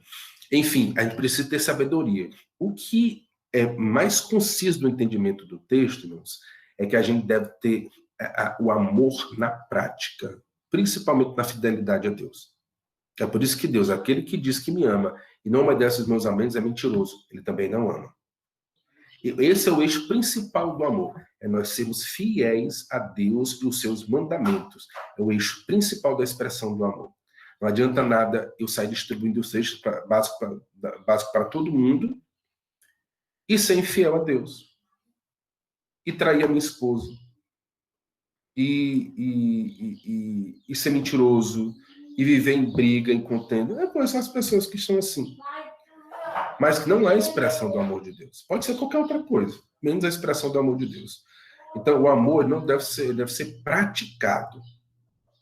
Enfim, a gente precisa ter sabedoria. O que é mais conciso no entendimento do texto, irmãos, é que a gente deve ter o amor na prática, principalmente na fidelidade a Deus. É por isso que Deus, aquele que diz que me ama e não obedece os meus amamentos, é mentiroso. Ele também não ama. Esse é o eixo principal do amor. É nós sermos fiéis a Deus e os seus mandamentos. É o eixo principal da expressão do amor. Não adianta nada eu sair distribuindo os eixos básico para todo mundo e ser infiel a Deus. E trair a minha esposa. E ser mentiroso. E viver em briga, em contenda. Eu conheço as pessoas que estão assim. Mas que não é a expressão do amor de Deus. Pode ser qualquer outra coisa, menos a expressão do amor de Deus. Então, o amor não deve ser praticado.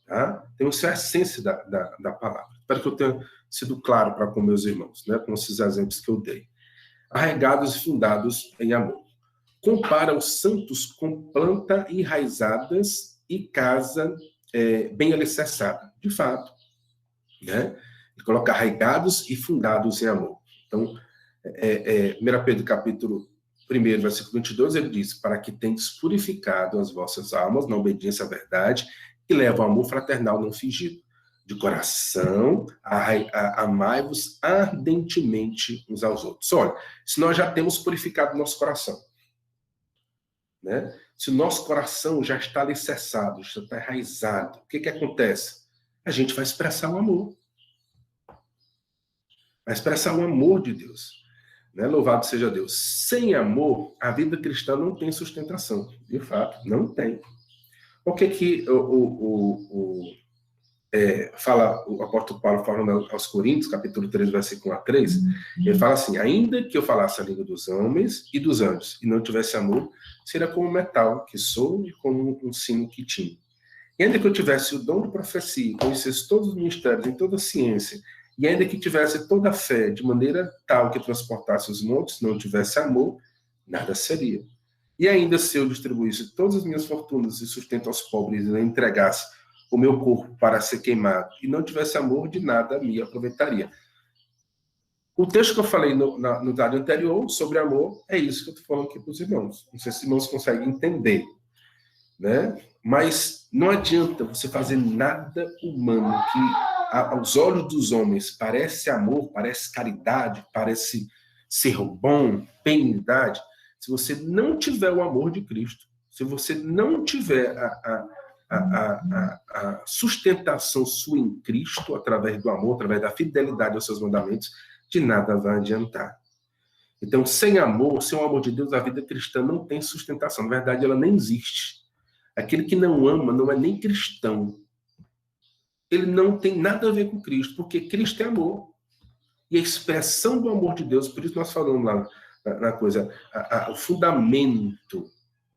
Tá? Tem a essência da palavra. Espero que eu tenha sido claro para com meus irmãos, né? Com esses exemplos que eu dei. Arraigados e fundados em amor. Compara os santos com planta enraizadas e casa bem alicerçada. De fato. Né? Ele coloca arraigados e fundados em amor. Então, 1 Pedro capítulo 1, versículo 22, ele diz, para que tendes purificado as vossas almas na obediência à verdade, que leva ao amor fraternal não fingido. De coração, amai-vos ardentemente uns aos outros. Olha, se nós já temos purificado o nosso coração, né? Se o nosso coração já está alicerçado, já está enraizado, o que acontece? A gente vai expressar o amor. Vai expressar o amor de Deus. Né? Louvado seja Deus. Sem amor, a vida cristã não tem sustentação. De fato, não tem. O que fala o apóstolo Paulo falando aos Coríntios, capítulo 3, versículo 1 a 3, ele fala assim, ainda que eu falasse a língua dos homens e dos anjos, e não tivesse amor, seria como metal que soa e como um sino que tinha. E ainda que eu tivesse o dom de profecia, conhecesse todos os mistérios e toda a ciência, e ainda que tivesse toda a fé, de maneira tal que transportasse os montes, não tivesse amor, nada seria. E ainda se eu distribuísse todas as minhas fortunas e sustento aos pobres e entregasse o meu corpo para ser queimado, e não tivesse amor, de nada me aproveitaria. O texto que eu falei no dado anterior, sobre amor, é isso que eu estou falando aqui para os irmãos. Não sei se os irmãos conseguem entender. Né? Mas não adianta você fazer nada humano aos olhos dos homens parece amor, parece caridade, parece ser bom, benignidade, se você não tiver o amor de Cristo, se você não tiver a sustentação sua em Cristo, através do amor, através da fidelidade aos seus mandamentos, de nada vai adiantar. Então, sem amor, sem o amor de Deus, a vida cristã não tem sustentação. Na verdade, ela nem existe. Aquele que não ama não é nem cristão. Ele não tem nada a ver com Cristo, porque Cristo é amor. E a expressão do amor de Deus, por isso nós falamos lá na coisa, o fundamento,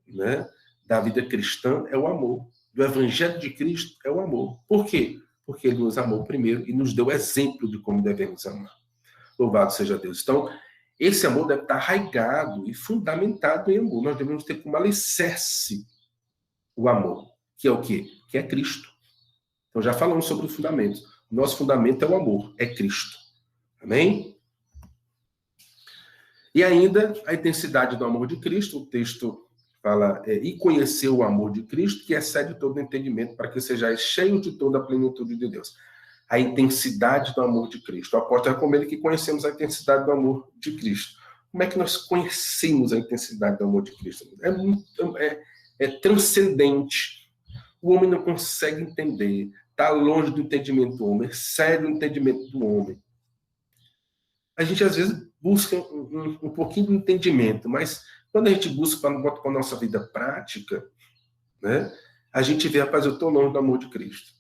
né, da vida cristã é o amor. Do evangelho de Cristo é o amor. Por quê? Porque ele nos amou primeiro e nos deu exemplo de como devemos amar. Louvado seja Deus. Então, esse amor deve estar arraigado e fundamentado em amor. Nós devemos ter como alicerce o amor, que é o quê? Que é Cristo. Então, já falamos sobre os fundamentos. O nosso fundamento é o amor, é Cristo. Amém? E ainda a intensidade do amor de Cristo, o texto fala, e conhecer o amor de Cristo, que excede todo entendimento, para que sejais cheios de toda a plenitude de Deus. A intensidade do amor de Cristo. O apóstolo recomenda que conhecemos a intensidade do amor de Cristo. Como é que nós conhecemos a intensidade do amor de Cristo? É transcendente. O homem não consegue entender. Está longe do entendimento do homem. Excede o entendimento do homem. A gente, às vezes, busca um pouquinho de entendimento, mas quando a gente busca para a nossa vida prática, né, a gente vê, rapaz, eu estou longe do amor de Cristo.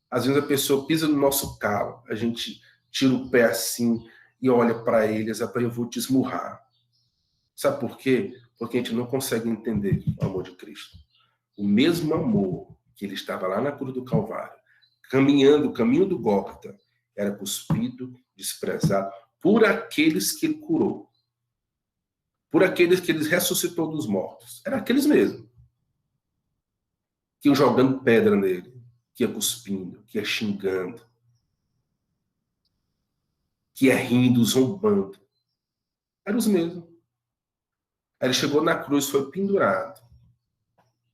Às vezes a pessoa pisa no nosso calo, a gente tira o pé assim e olha para eles, eu vou te esmurrar. Sabe por quê? Porque a gente não consegue entender o amor de Cristo. O mesmo amor que ele estava lá na cruz do Calvário, caminhando o caminho do Gólgota, era cuspido, desprezado por aqueles que ele curou, por aqueles que ele ressuscitou dos mortos. Era aqueles mesmos que iam jogando pedra nele, que ia cuspindo, que ia xingando, que ia rindo, zombando. Eram os mesmos. Aí ele chegou na cruz, foi pendurado.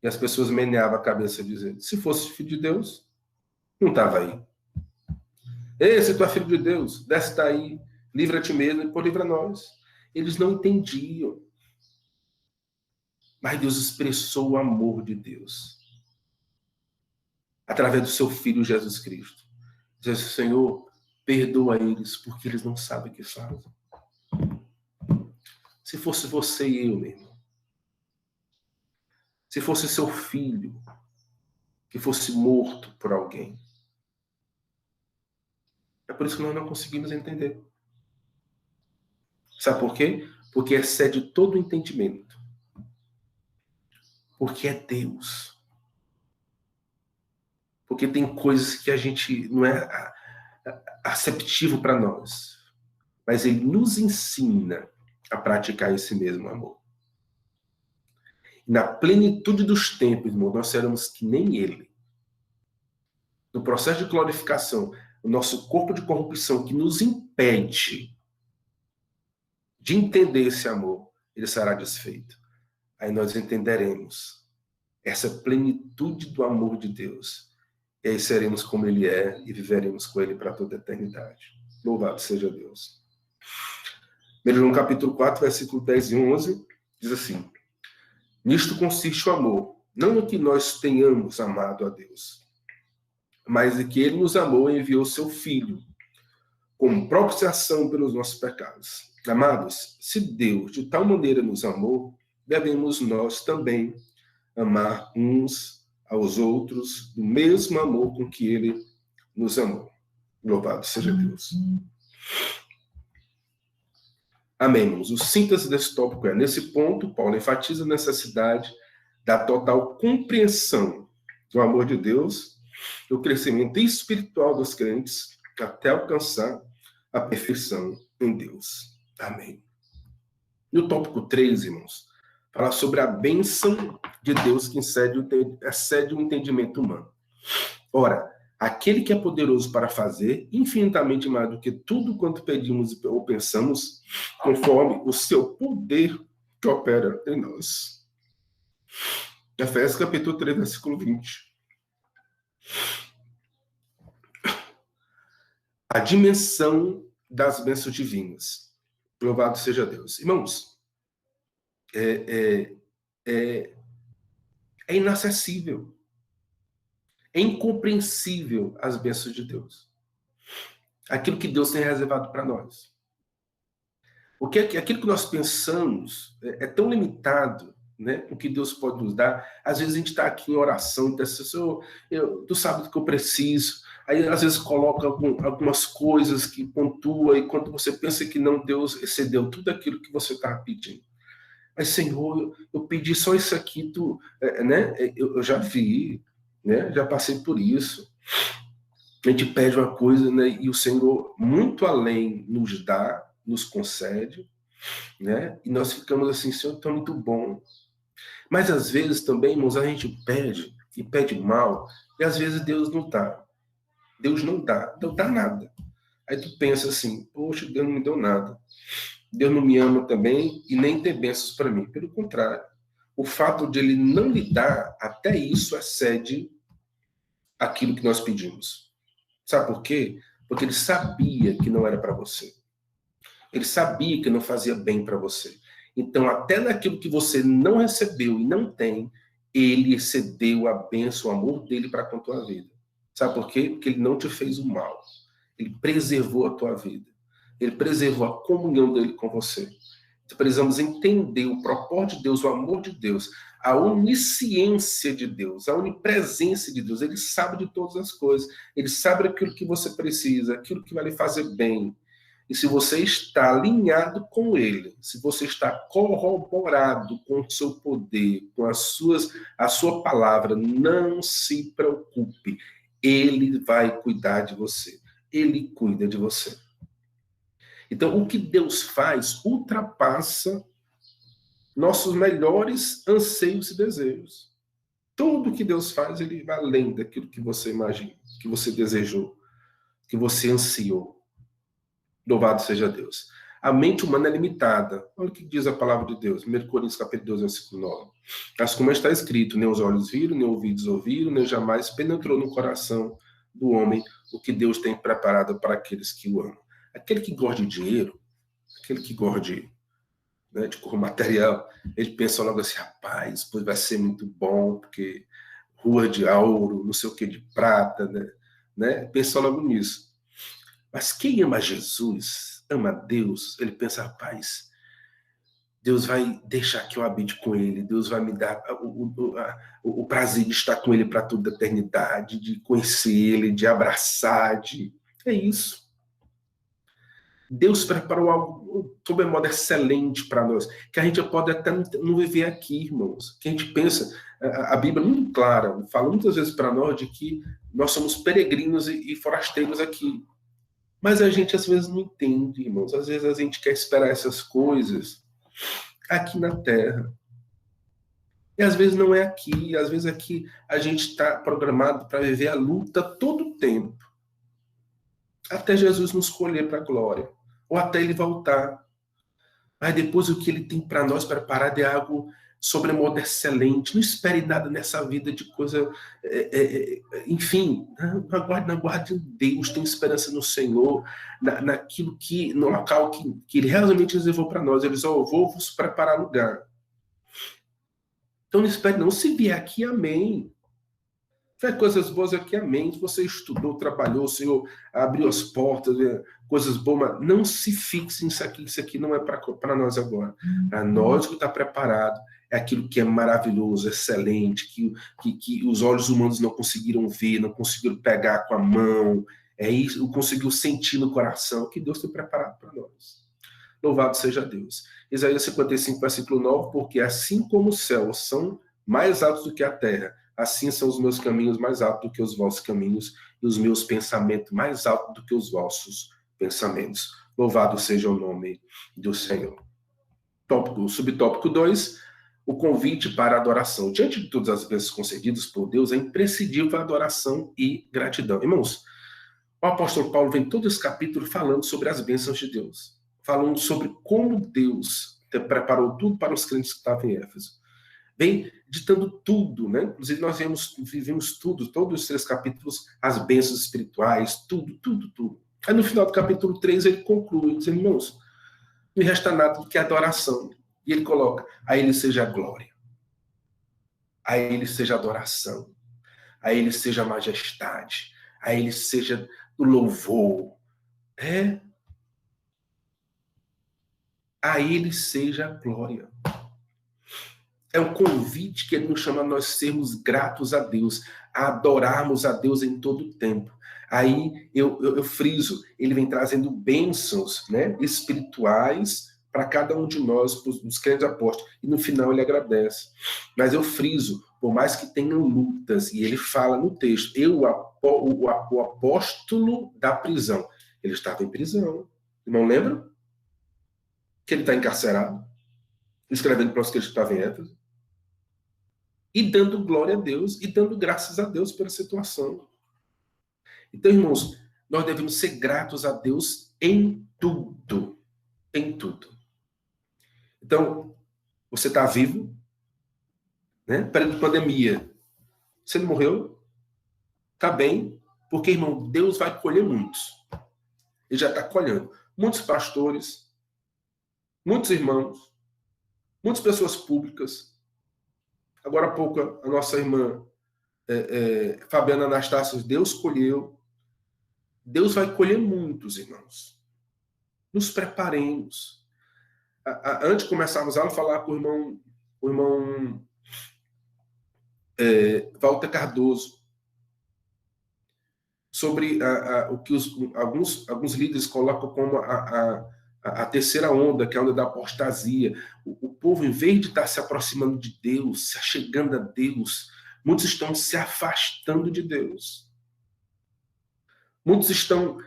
E as pessoas meneavam a cabeça dizendo, se fosse filho de Deus, não estava aí. Ei, se tu é filho de Deus, desce daí, livra a ti mesmo e depois livra nós. Eles não entendiam. Mas Deus expressou o amor de Deus através do seu Filho Jesus Cristo. Diz assim, Senhor, perdoa eles, porque eles não sabem o que fazem. Se fosse você e eu, meu irmão, se fosse seu filho, que fosse morto por alguém. É por isso que nós não conseguimos entender. Sabe por quê? Porque excede todo o entendimento. Porque é Deus. Porque tem coisas que a gente não é aceptivo para nós. Mas ele nos ensina a praticar esse mesmo amor. E na plenitude dos tempos, irmão, nós seremos que nem ele. No processo de glorificação, o nosso corpo de corrupção que nos impede de entender esse amor, ele será desfeito. Aí nós entenderemos essa plenitude do amor de Deus. E aí seremos como ele é e viveremos com ele para toda a eternidade. Louvado seja Deus. 1 João capítulo 4, versículo 10 e 11, diz assim, nisto consiste o amor, não no que nós tenhamos amado a Deus, mas em que ele nos amou e enviou seu Filho, como propiciação pelos nossos pecados. Amados, se Deus de tal maneira nos amou, devemos nós também amar uns aos outros do mesmo amor com que ele nos amou. Louvado seja Deus. Amém, irmãos. O síntese desse tópico é, nesse ponto, Paulo enfatiza a necessidade da total compreensão do amor de Deus, do crescimento espiritual dos crentes, até alcançar a perfeição em Deus. Amém. E o tópico 3, irmãos, fala sobre a bênção de Deus que excede o entendimento humano. Ora, aquele que é poderoso para fazer infinitamente mais do que tudo quanto pedimos ou pensamos, conforme o seu poder que opera em nós. Efésios capítulo 3, versículo 20. a dimensão das bênçãos divinas. Louvado seja Deus. Irmãos, é, é, é inacessível, é incompreensível as bênçãos de Deus. Aquilo que Deus tem reservado para nós. Porque aquilo que nós pensamos é tão limitado, né? O que Deus pode nos dar. Às vezes a gente está aqui em oração, então, Senhor, tu sabe do que eu preciso. Aí às vezes coloca algumas coisas que pontua, e quando você pensa que não, Deus excedeu tudo aquilo que você estava pedindo. Mas, Senhor, eu pedi só isso aqui, né? Eu já vi, né? Já passei por isso. A gente pede uma coisa, né? E o Senhor, muito além, nos dá, nos concede, né? E nós ficamos assim, Senhor, está muito bom. Mas às vezes também, irmãos, a gente pede e pede mal, e às vezes Deus não dá. Deus não dá nada. Aí tu pensa assim, poxa, Deus não me deu nada. Deus não me ama também e nem tem bênçãos para mim. Pelo contrário, o fato de ele não lhe dar, até isso excede aquilo que nós pedimos. Sabe por quê? Porque ele sabia que não era para você. Ele sabia que não fazia bem para você. Então, até naquilo que você não recebeu e não tem, ele excedeu a bênção, o amor dele para com a tua vida. Sabe por quê? Porque ele não te fez o mal. Ele preservou a tua vida. Ele preservou a comunhão dele com você. Então, precisamos entender o propósito de Deus, o amor de Deus, a onisciência de Deus, a onipresença de Deus. Ele sabe de todas as coisas. Ele sabe aquilo que você precisa, aquilo que vai lhe fazer bem. E se você está alinhado com ele, se você está corroborado com o seu poder, com a sua palavra, não se preocupe. Ele vai cuidar de você. Ele cuida de você. Então, o que Deus faz ultrapassa nossos melhores anseios e desejos. Tudo que Deus faz, ele vai além daquilo que você imagina, que você desejou, que você ansiou. Louvado seja Deus. A mente humana é limitada. Olha o que diz a palavra de Deus. 1 Coríntios capítulo 12, versículo 9. Mas como está escrito, nem os olhos viram, nem ouvidos ouviram, nem jamais penetrou no coração do homem o que Deus tem preparado para aqueles que o amam. Aquele que gosta de dinheiro, aquele que gosta de cor material, ele pensa logo assim, rapaz, pois vai ser muito bom, porque rua de ouro, não sei o que, de prata, né? Pensa logo nisso. Mas quem ama Jesus, ama Deus, ele pensa, rapaz, Deus vai deixar que eu habite com ele, Deus vai me dar o prazer de estar com ele para toda a eternidade, de conhecer ele, de abraçar, é isso. Deus preparou algo, sob modo excelente para nós, que a gente pode até não viver aqui, irmãos. Que a gente pensa, a Bíblia é muito clara, fala muitas vezes para nós de que nós somos peregrinos e forasteiros aqui. Mas a gente às vezes não entende, irmãos. Às vezes a gente quer esperar essas coisas aqui na Terra. E às vezes não é aqui, às vezes aqui a gente está programado para viver a luta todo o tempo. Até Jesus nos escolher para a glória. Ou até ele voltar. Mas depois o que ele tem para nós preparado é algo sobremodo excelente. Não espere nada nessa vida de coisa... enfim, não aguarde em Deus, tenha esperança no Senhor, naquilo que, no local que ele realmente reservou para nós. Ele diz, vou vos preparar lugar. Então não espere não. Se vier aqui, amém. Faz coisas boas aqui, amém. Se você estudou, trabalhou, o Senhor abriu as portas, coisas boas, mas não se fixe nisso aqui. Isso aqui não é para nós agora. Para nós que está preparado é aquilo que é maravilhoso, excelente, que os olhos humanos não conseguiram ver, não conseguiram pegar com a mão. É isso, conseguiu sentir no coração que Deus tem preparado para nós. Louvado seja Deus. Isaías 55, versículo 9, porque assim como os céus são mais altos do que a terra, assim são os meus caminhos mais altos do que os vossos caminhos, e os meus pensamentos mais altos do que os vossos pensamentos. Louvado seja o nome do Senhor. Subtópico 2, o convite para a adoração. Diante de todas as bênçãos concedidas por Deus, é imprescindível a adoração e gratidão. Irmãos, o apóstolo Paulo vem todo esse capítulo falando sobre as bênçãos de Deus, falando sobre como Deus preparou tudo para os crentes que estavam em Éfeso. Vem ditando tudo, né? Inclusive nós vivemos tudo, todos os 3 capítulos, as bênçãos espirituais, tudo. Aí no final do capítulo 3 ele conclui, dizendo, irmãos, não resta nada do que adoração. E ele coloca, a ele seja a glória, a ele seja a adoração, a ele seja a majestade, a ele seja o louvor. A ele seja a glória. É um convite que ele nos chama a nós sermos gratos a Deus, a adorarmos a Deus em todo o tempo. Aí eu friso, ele vem trazendo bênçãos, né, espirituais para cada um de nós, os crentes apóstolos, e no final ele agradece. Mas eu friso, por mais que tenham lutas, e ele fala no texto, o apóstolo da prisão, ele estava em prisão, não lembra? Que ele está encarcerado, escrevendo para os que estavam em Éfeso, e dando glória a Deus, e dando graças a Deus pela situação. Então, irmãos, nós devemos ser gratos a Deus em tudo. Em tudo. Então, você está vivo, né? Período de pandemia. Você não morreu? Está bem, porque, irmão, Deus vai colher muitos. Ele já está colhendo. Muitos pastores, muitos irmãos, muitas pessoas públicas. Agora há pouco, a nossa irmã Fabiana Anastácio, Deus colheu. Deus vai colher muitos, irmãos. Nos preparemos. Antes de começarmos a aula, falar com o irmão Walter Cardoso sobre o que alguns líderes colocam como a terceira onda, que é a onda da apostasia. O povo, em vez de estar se aproximando de Deus, se achegando a Deus, muitos estão se afastando de Deus. Muitos estão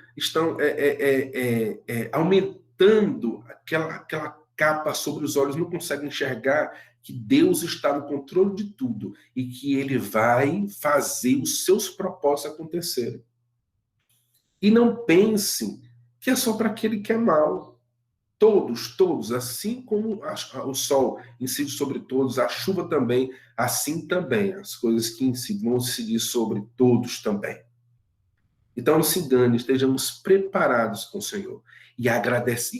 aumentando aquela capa sobre os olhos, não conseguem enxergar que Deus está no controle de tudo e que Ele vai fazer os seus propósitos acontecerem. E não pensem que é só para aquele que é mal. Todos, assim como o sol incide sobre todos, a chuva também, assim também, as coisas que incidem vão incidir sobre todos também. Então não se engane, estejamos preparados com o Senhor e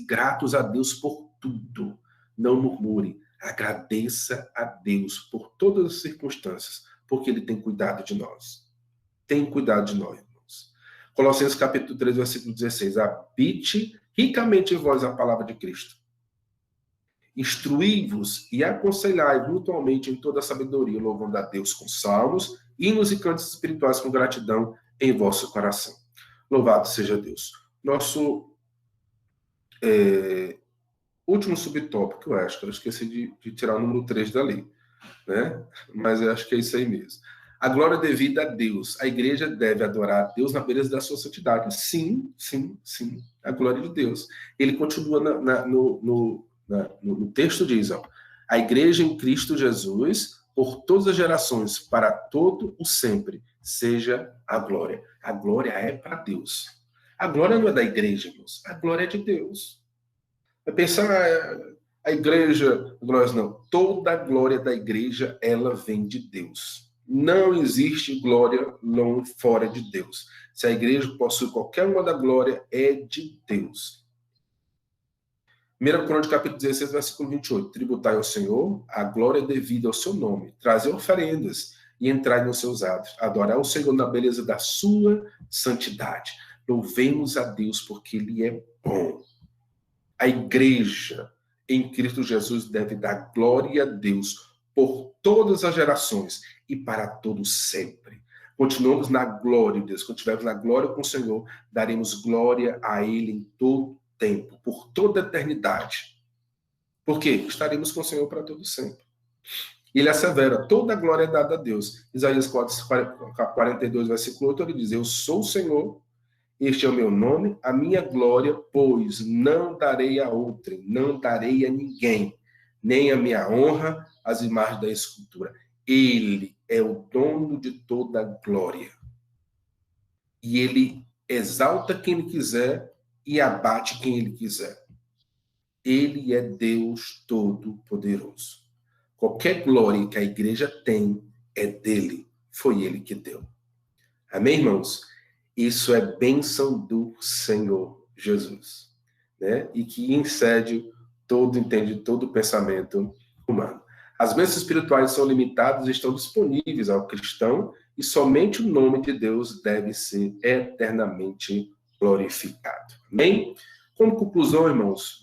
gratos a Deus por tudo. Não murmure, agradeça a Deus por todas as circunstâncias, porque Ele tem cuidado de nós. Tem cuidado de nós, irmãos. Colossenses capítulo 3, versículo 16. Habite ricamente em vós a palavra de Cristo. Instruí-vos e aconselhai mutuamente em toda a sabedoria, louvando a Deus com salmos, hinos e cantos espirituais com gratidão em vosso coração. Louvado seja Deus. Nosso último subtópico, eu acho que eu esqueci de tirar o número 3 dali, né? Mas eu acho que é isso aí mesmo. A glória devida a Deus. A igreja deve adorar a Deus na beleza da sua santidade. Sim. A glória de Deus. Ele continua no texto, diz, a igreja em Cristo Jesus, por todas as gerações, para todo o sempre, seja a glória. A glória é para Deus. A glória não é da igreja, irmãos. A glória é de Deus. Vai pensar, a igreja, glória não. Toda a glória da igreja, ela vem de Deus. Não existe glória fora de Deus. Se a igreja possui qualquer uma da glória, é de Deus. 1 Crônicas, capítulo 16, versículo 28. Tributai ao Senhor a glória devida ao seu nome. Trazei oferendas e entrai nos seus atos. Adorai o Senhor na beleza da sua santidade. Louvemos a Deus porque Ele é bom. A igreja em Cristo Jesus deve dar glória a Deus por todas as gerações e para todos sempre. Continuamos na glória de Deus. Quando estivermos na glória com o Senhor, daremos glória a Ele em todo tempo, por toda a eternidade. Por quê? Estaremos com o Senhor para todo sempre. Ele assevera, toda a glória é dada a Deus. Isaías 42, versículo 8, ele diz, eu sou o Senhor, este é o meu nome, a minha glória, pois não darei a outrem, não darei a ninguém, nem a minha honra às imagens da escultura. Ele é o dono de toda a glória. E ele exalta quem ele quiser e abate quem ele quiser. Ele é Deus Todo-Poderoso. Qualquer glória que a igreja tem é dele. Foi ele que deu. Amém, irmãos? isso é bênção do Senhor Jesus, né? E que excede todo pensamento humano. As bênçãos espirituais são limitadas e estão disponíveis ao cristão, e somente o nome de Deus deve ser eternamente glorificado. Amém? Como conclusão, irmãos,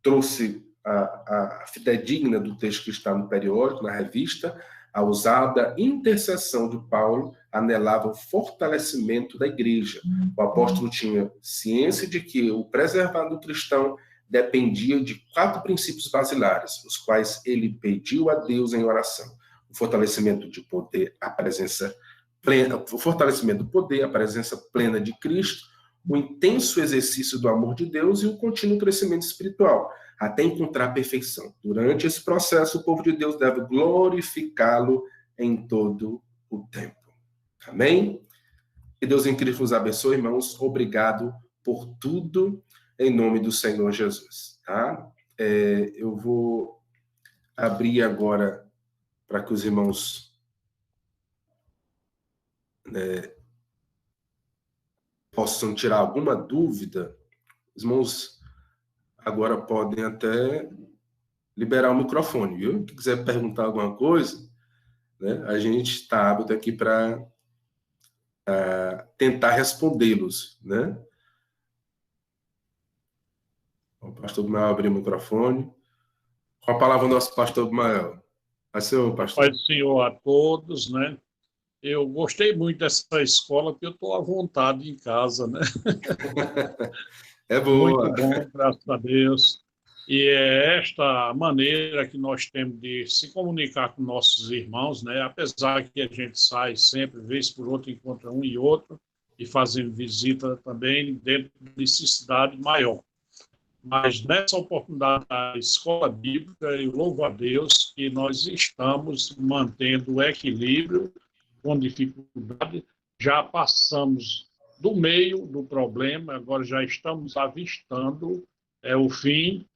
trouxe a fidedigna do texto que está no periódico, na revista, a usada intercessão de Paulo anelava o fortalecimento da igreja. O apóstolo tinha ciência de que o preservado cristão dependia de 4 princípios basilares, os quais ele pediu a Deus em oração: o fortalecimento de poder, a presença plena, o fortalecimento do poder, a presença plena de Cristo, o intenso exercício do amor de Deus e o contínuo crescimento espiritual, até encontrar a perfeição. Durante esse processo, o povo de Deus deve glorificá-lo em todo o tempo. Amém? Que Deus em Cristo nos abençoe, irmãos. Obrigado por tudo, em nome do Senhor Jesus. Tá? Eu vou abrir agora para que os irmãos possam tirar alguma dúvida. Os irmãos agora podem até liberar o microfone, viu? Se quiser perguntar alguma coisa, né, a gente está apto aqui para tentar respondê-los, né? O pastor Bimael abriu o microfone. Com a palavra, o nosso pastor Bimael. Vai ser o pastor. Pai do Senhor a todos, né? Eu gostei muito dessa escola, porque eu estou à vontade em casa, né? É boa. Muito bom, graças a Deus. E é esta maneira que nós temos de se comunicar com nossos irmãos, né? Apesar que a gente sai sempre, vez por outra, encontra um e outro, e fazendo visita também dentro de necessidade maior. Mas nessa oportunidade da escola bíblica, eu louvo a Deus que nós estamos mantendo o equilíbrio com dificuldade, já passamos do meio do problema, agora já estamos avistando o fim.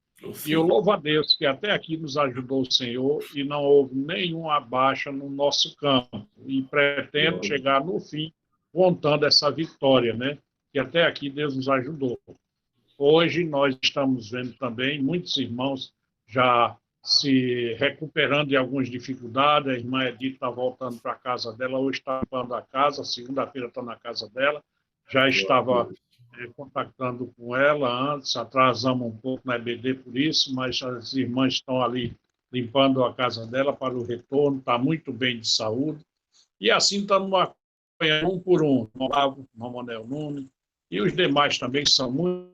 E eu louvo a Deus que até aqui nos ajudou o Senhor e não houve nenhuma baixa no nosso campo. E pretendo chegar no fim contando essa vitória, né? Que até aqui Deus nos ajudou. Hoje nós estamos vendo também muitos irmãos já se recuperando de algumas dificuldades. A irmã Edith está voltando para a casa dela, hoje está limpando a casa, segunda-feira está na casa dela. Já estava contactando com ela antes, atrasamos um pouco na EBD por isso, mas as irmãs estão ali limpando a casa dela para o retorno, está muito bem de saúde. E assim estamos acompanhando um por um, o Olavo, o Mamonel Nunes, e os demais também são muito.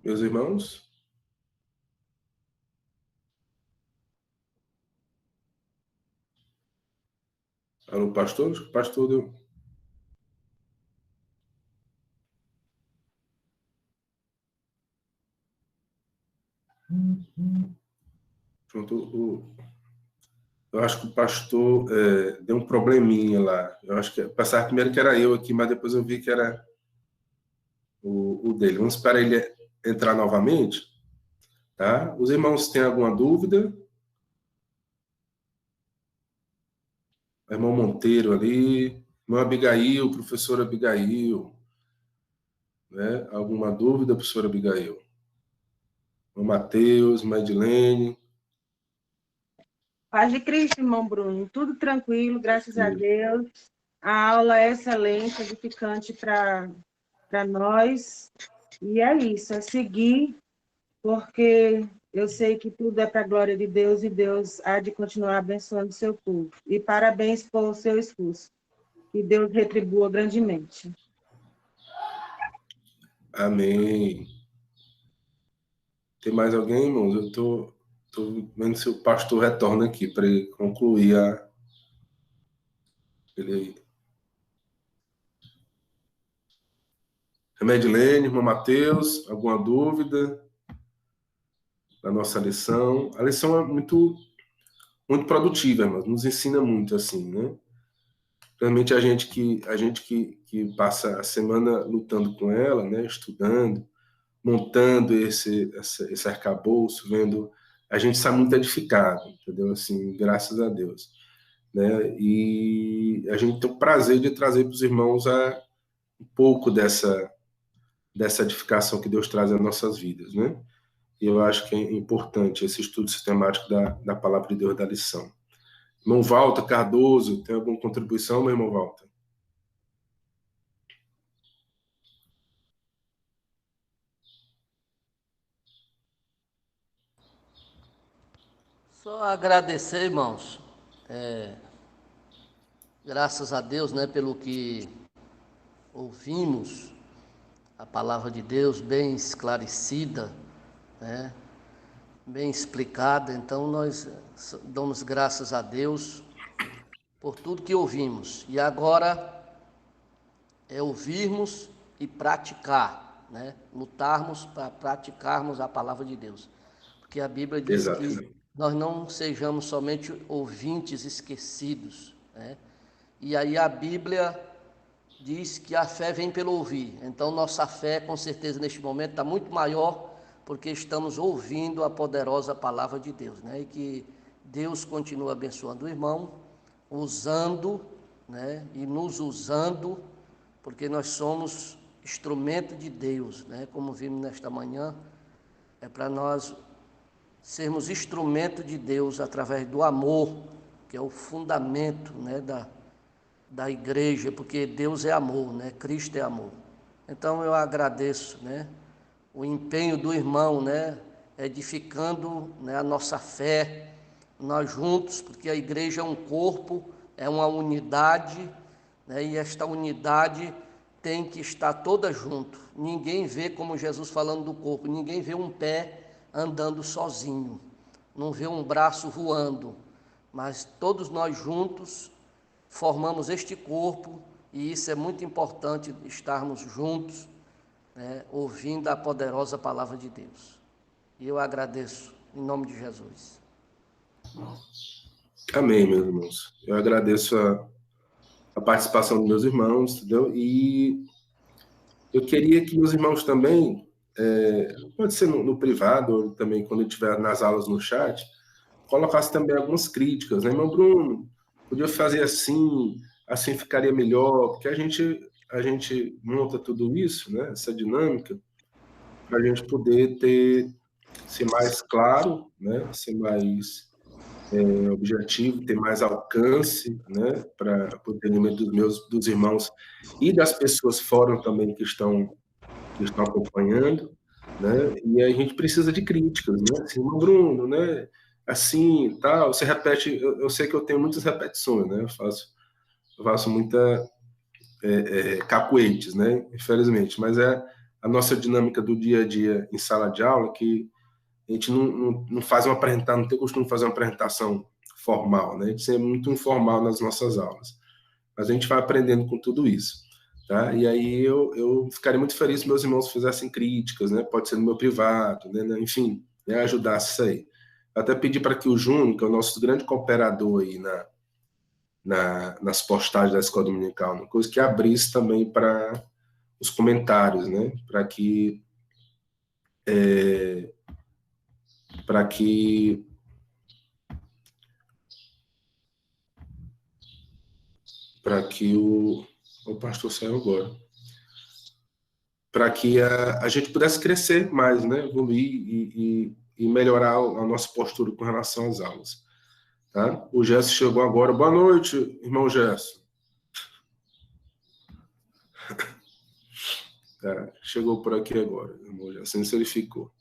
Meus irmãos? Alô, pastor? Pastor deu... Pronto, eu acho que o pastor deu um probleminha lá. Eu acho que passar primeiro que era eu aqui, mas depois eu vi que era o dele. Vamos esperar ele entrar novamente, tá? Os irmãos têm alguma dúvida? O irmão Monteiro ali, irmã Abigail, professora Abigail, né? Alguma dúvida, professora Abigail? O Mateus, Madilene. Paz de Cristo, irmão Bruno. Tudo tranquilo, graças a Deus. A aula é excelente, edificante para nós. E é isso, é seguir, porque eu sei que tudo é para a glória de Deus e Deus há de continuar abençoando o seu povo. E parabéns pelo seu esforço. Que Deus retribua grandemente. Amém. Tem mais alguém, irmãos? Eu tô vendo se o pastor retorna aqui para ele concluir ele. Remedilene, irmão Mateus, alguma dúvida da nossa lição? A lição é muito produtiva, irmãos, nos ensina muito, assim, né? Realmente a gente que passa a semana lutando com ela, né? Estudando, montando esse arcabouço, vendo, a gente sai muito edificado, entendeu? Assim, graças a Deus, né? E a gente tem o prazer de trazer para os irmãos um pouco dessa edificação que Deus traz às nossas vidas, né? E eu acho que é importante esse estudo sistemático da palavra de Deus, da lição. Irmão Walter Cardoso, tem alguma contribuição, meu irmão Walter? Só agradecer, irmãos, graças a Deus, né, pelo que ouvimos, a palavra de Deus bem esclarecida, né, bem explicada. Então nós damos graças a Deus por tudo que ouvimos. E agora é ouvirmos e praticar, né? Lutarmos para praticarmos a palavra de Deus. Porque a Bíblia diz que Exatamente. nós não sejamos somente ouvintes esquecidos, né? E aí a Bíblia diz que a fé vem pelo ouvir. Então nossa fé, com certeza, neste momento está muito maior porque estamos ouvindo a poderosa palavra de Deus, né? E que Deus continue abençoando o irmão, usando, né? E nos usando, porque nós somos instrumento de Deus, né? Como vimos nesta manhã, é para nós sermos instrumento de Deus através do amor, que é o fundamento, né, da igreja, porque Deus é amor, né? Cristo é amor. Então eu agradeço, né, o empenho do irmão, né, edificando, né, a nossa fé, nós juntos, porque a igreja é um corpo, é uma unidade, né, e esta unidade tem que estar toda junto. Ninguém vê, como Jesus falando do corpo, ninguém vê um pé andando sozinho, não vê um braço voando, mas todos nós juntos formamos este corpo, e isso é muito importante, estarmos juntos, né, ouvindo a poderosa palavra de Deus. E eu agradeço, em nome de Jesus. Amém, meus irmãos. Eu agradeço a participação dos meus irmãos, entendeu? E eu queria que meus irmãos também, pode ser no privado, ou também quando eu estiver nas aulas no chat, colocasse também algumas críticas, né? Irmão Bruno, podia fazer assim ficaria melhor, porque a gente monta tudo isso, né? Essa dinâmica, para a gente poder ser mais claro, né? Ser mais objetivo, ter mais alcance, né? Para o entendimento dos irmãos e das pessoas fora também que estão acompanhando, né? E a gente precisa de críticas, né? Assim, Bruno, né? Assim, tal, você repete, eu sei que eu tenho muitas repetições, né? Eu faço muita cacuetes, né? Infelizmente, mas é a nossa dinâmica do dia a dia em sala de aula que a gente não faz uma apresentação, não tem costume de fazer uma apresentação formal, né? A gente é muito informal nas nossas aulas, mas a gente vai aprendendo com tudo isso. Tá? E aí eu ficaria muito feliz se meus irmãos fizessem críticas, né? Pode ser no meu privado, né? Enfim, né? Ajudasse isso aí. Eu até pedi para que o Júnior, que é o nosso grande cooperador aí nas postagens da Escola Dominical, uma coisa que abrisse também para os comentários, né? Para que o pastor saiu agora, para que a gente pudesse crescer mais, né? Evoluir e melhorar a nossa postura com relação às aulas. Tá? O Gerson chegou agora. Boa noite, irmão Gerson. Tá? Chegou por aqui agora, irmão Gerson. Assim ele ficou.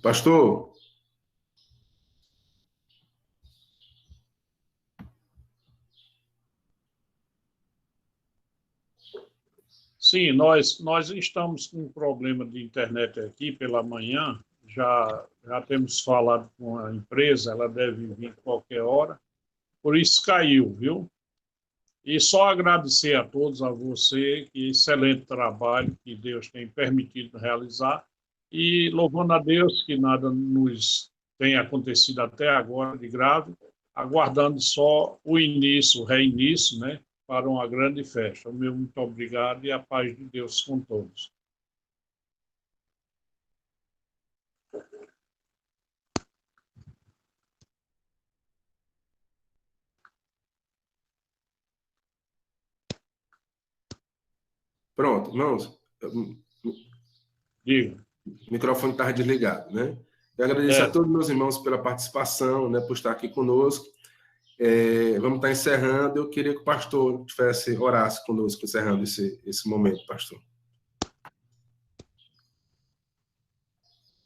Pastor, Sim, nós estamos com um problema de internet aqui pela manhã. Já temos falado com a empresa, ela deve vir qualquer hora. Por isso caiu, viu? E só agradecer a todos, a você, que excelente trabalho que Deus tem permitido realizar. E louvando a Deus que nada nos tenha acontecido até agora de grave, aguardando só o início, o reinício, né? Para uma grande festa. O meu muito obrigado e a paz de Deus com todos. Pronto, irmãos, Diga. o microfone estava desligado, né? Eu agradeço a todos meus irmãos pela participação, né, por estar aqui conosco. Vamos estar encerrando. Eu queria que o pastor orasse conosco, encerrando esse momento, pastor.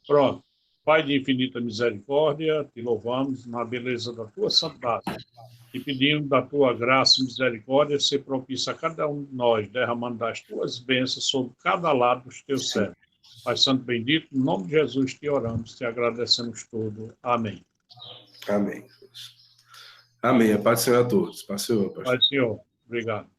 Pronto. Pai de infinita misericórdia, te louvamos na beleza da tua santidade e pedimos da tua graça e misericórdia ser propício a cada um de nós, derramando das tuas bênçãos sobre cada lado dos teus servos. Pai Santo Bendito, em nome de Jesus te oramos, te agradecemos tudo. Amém. Amém. Amém. A paz do Senhor a todos. Paz do Senhor, pastor. Pai do Senhor. Obrigado.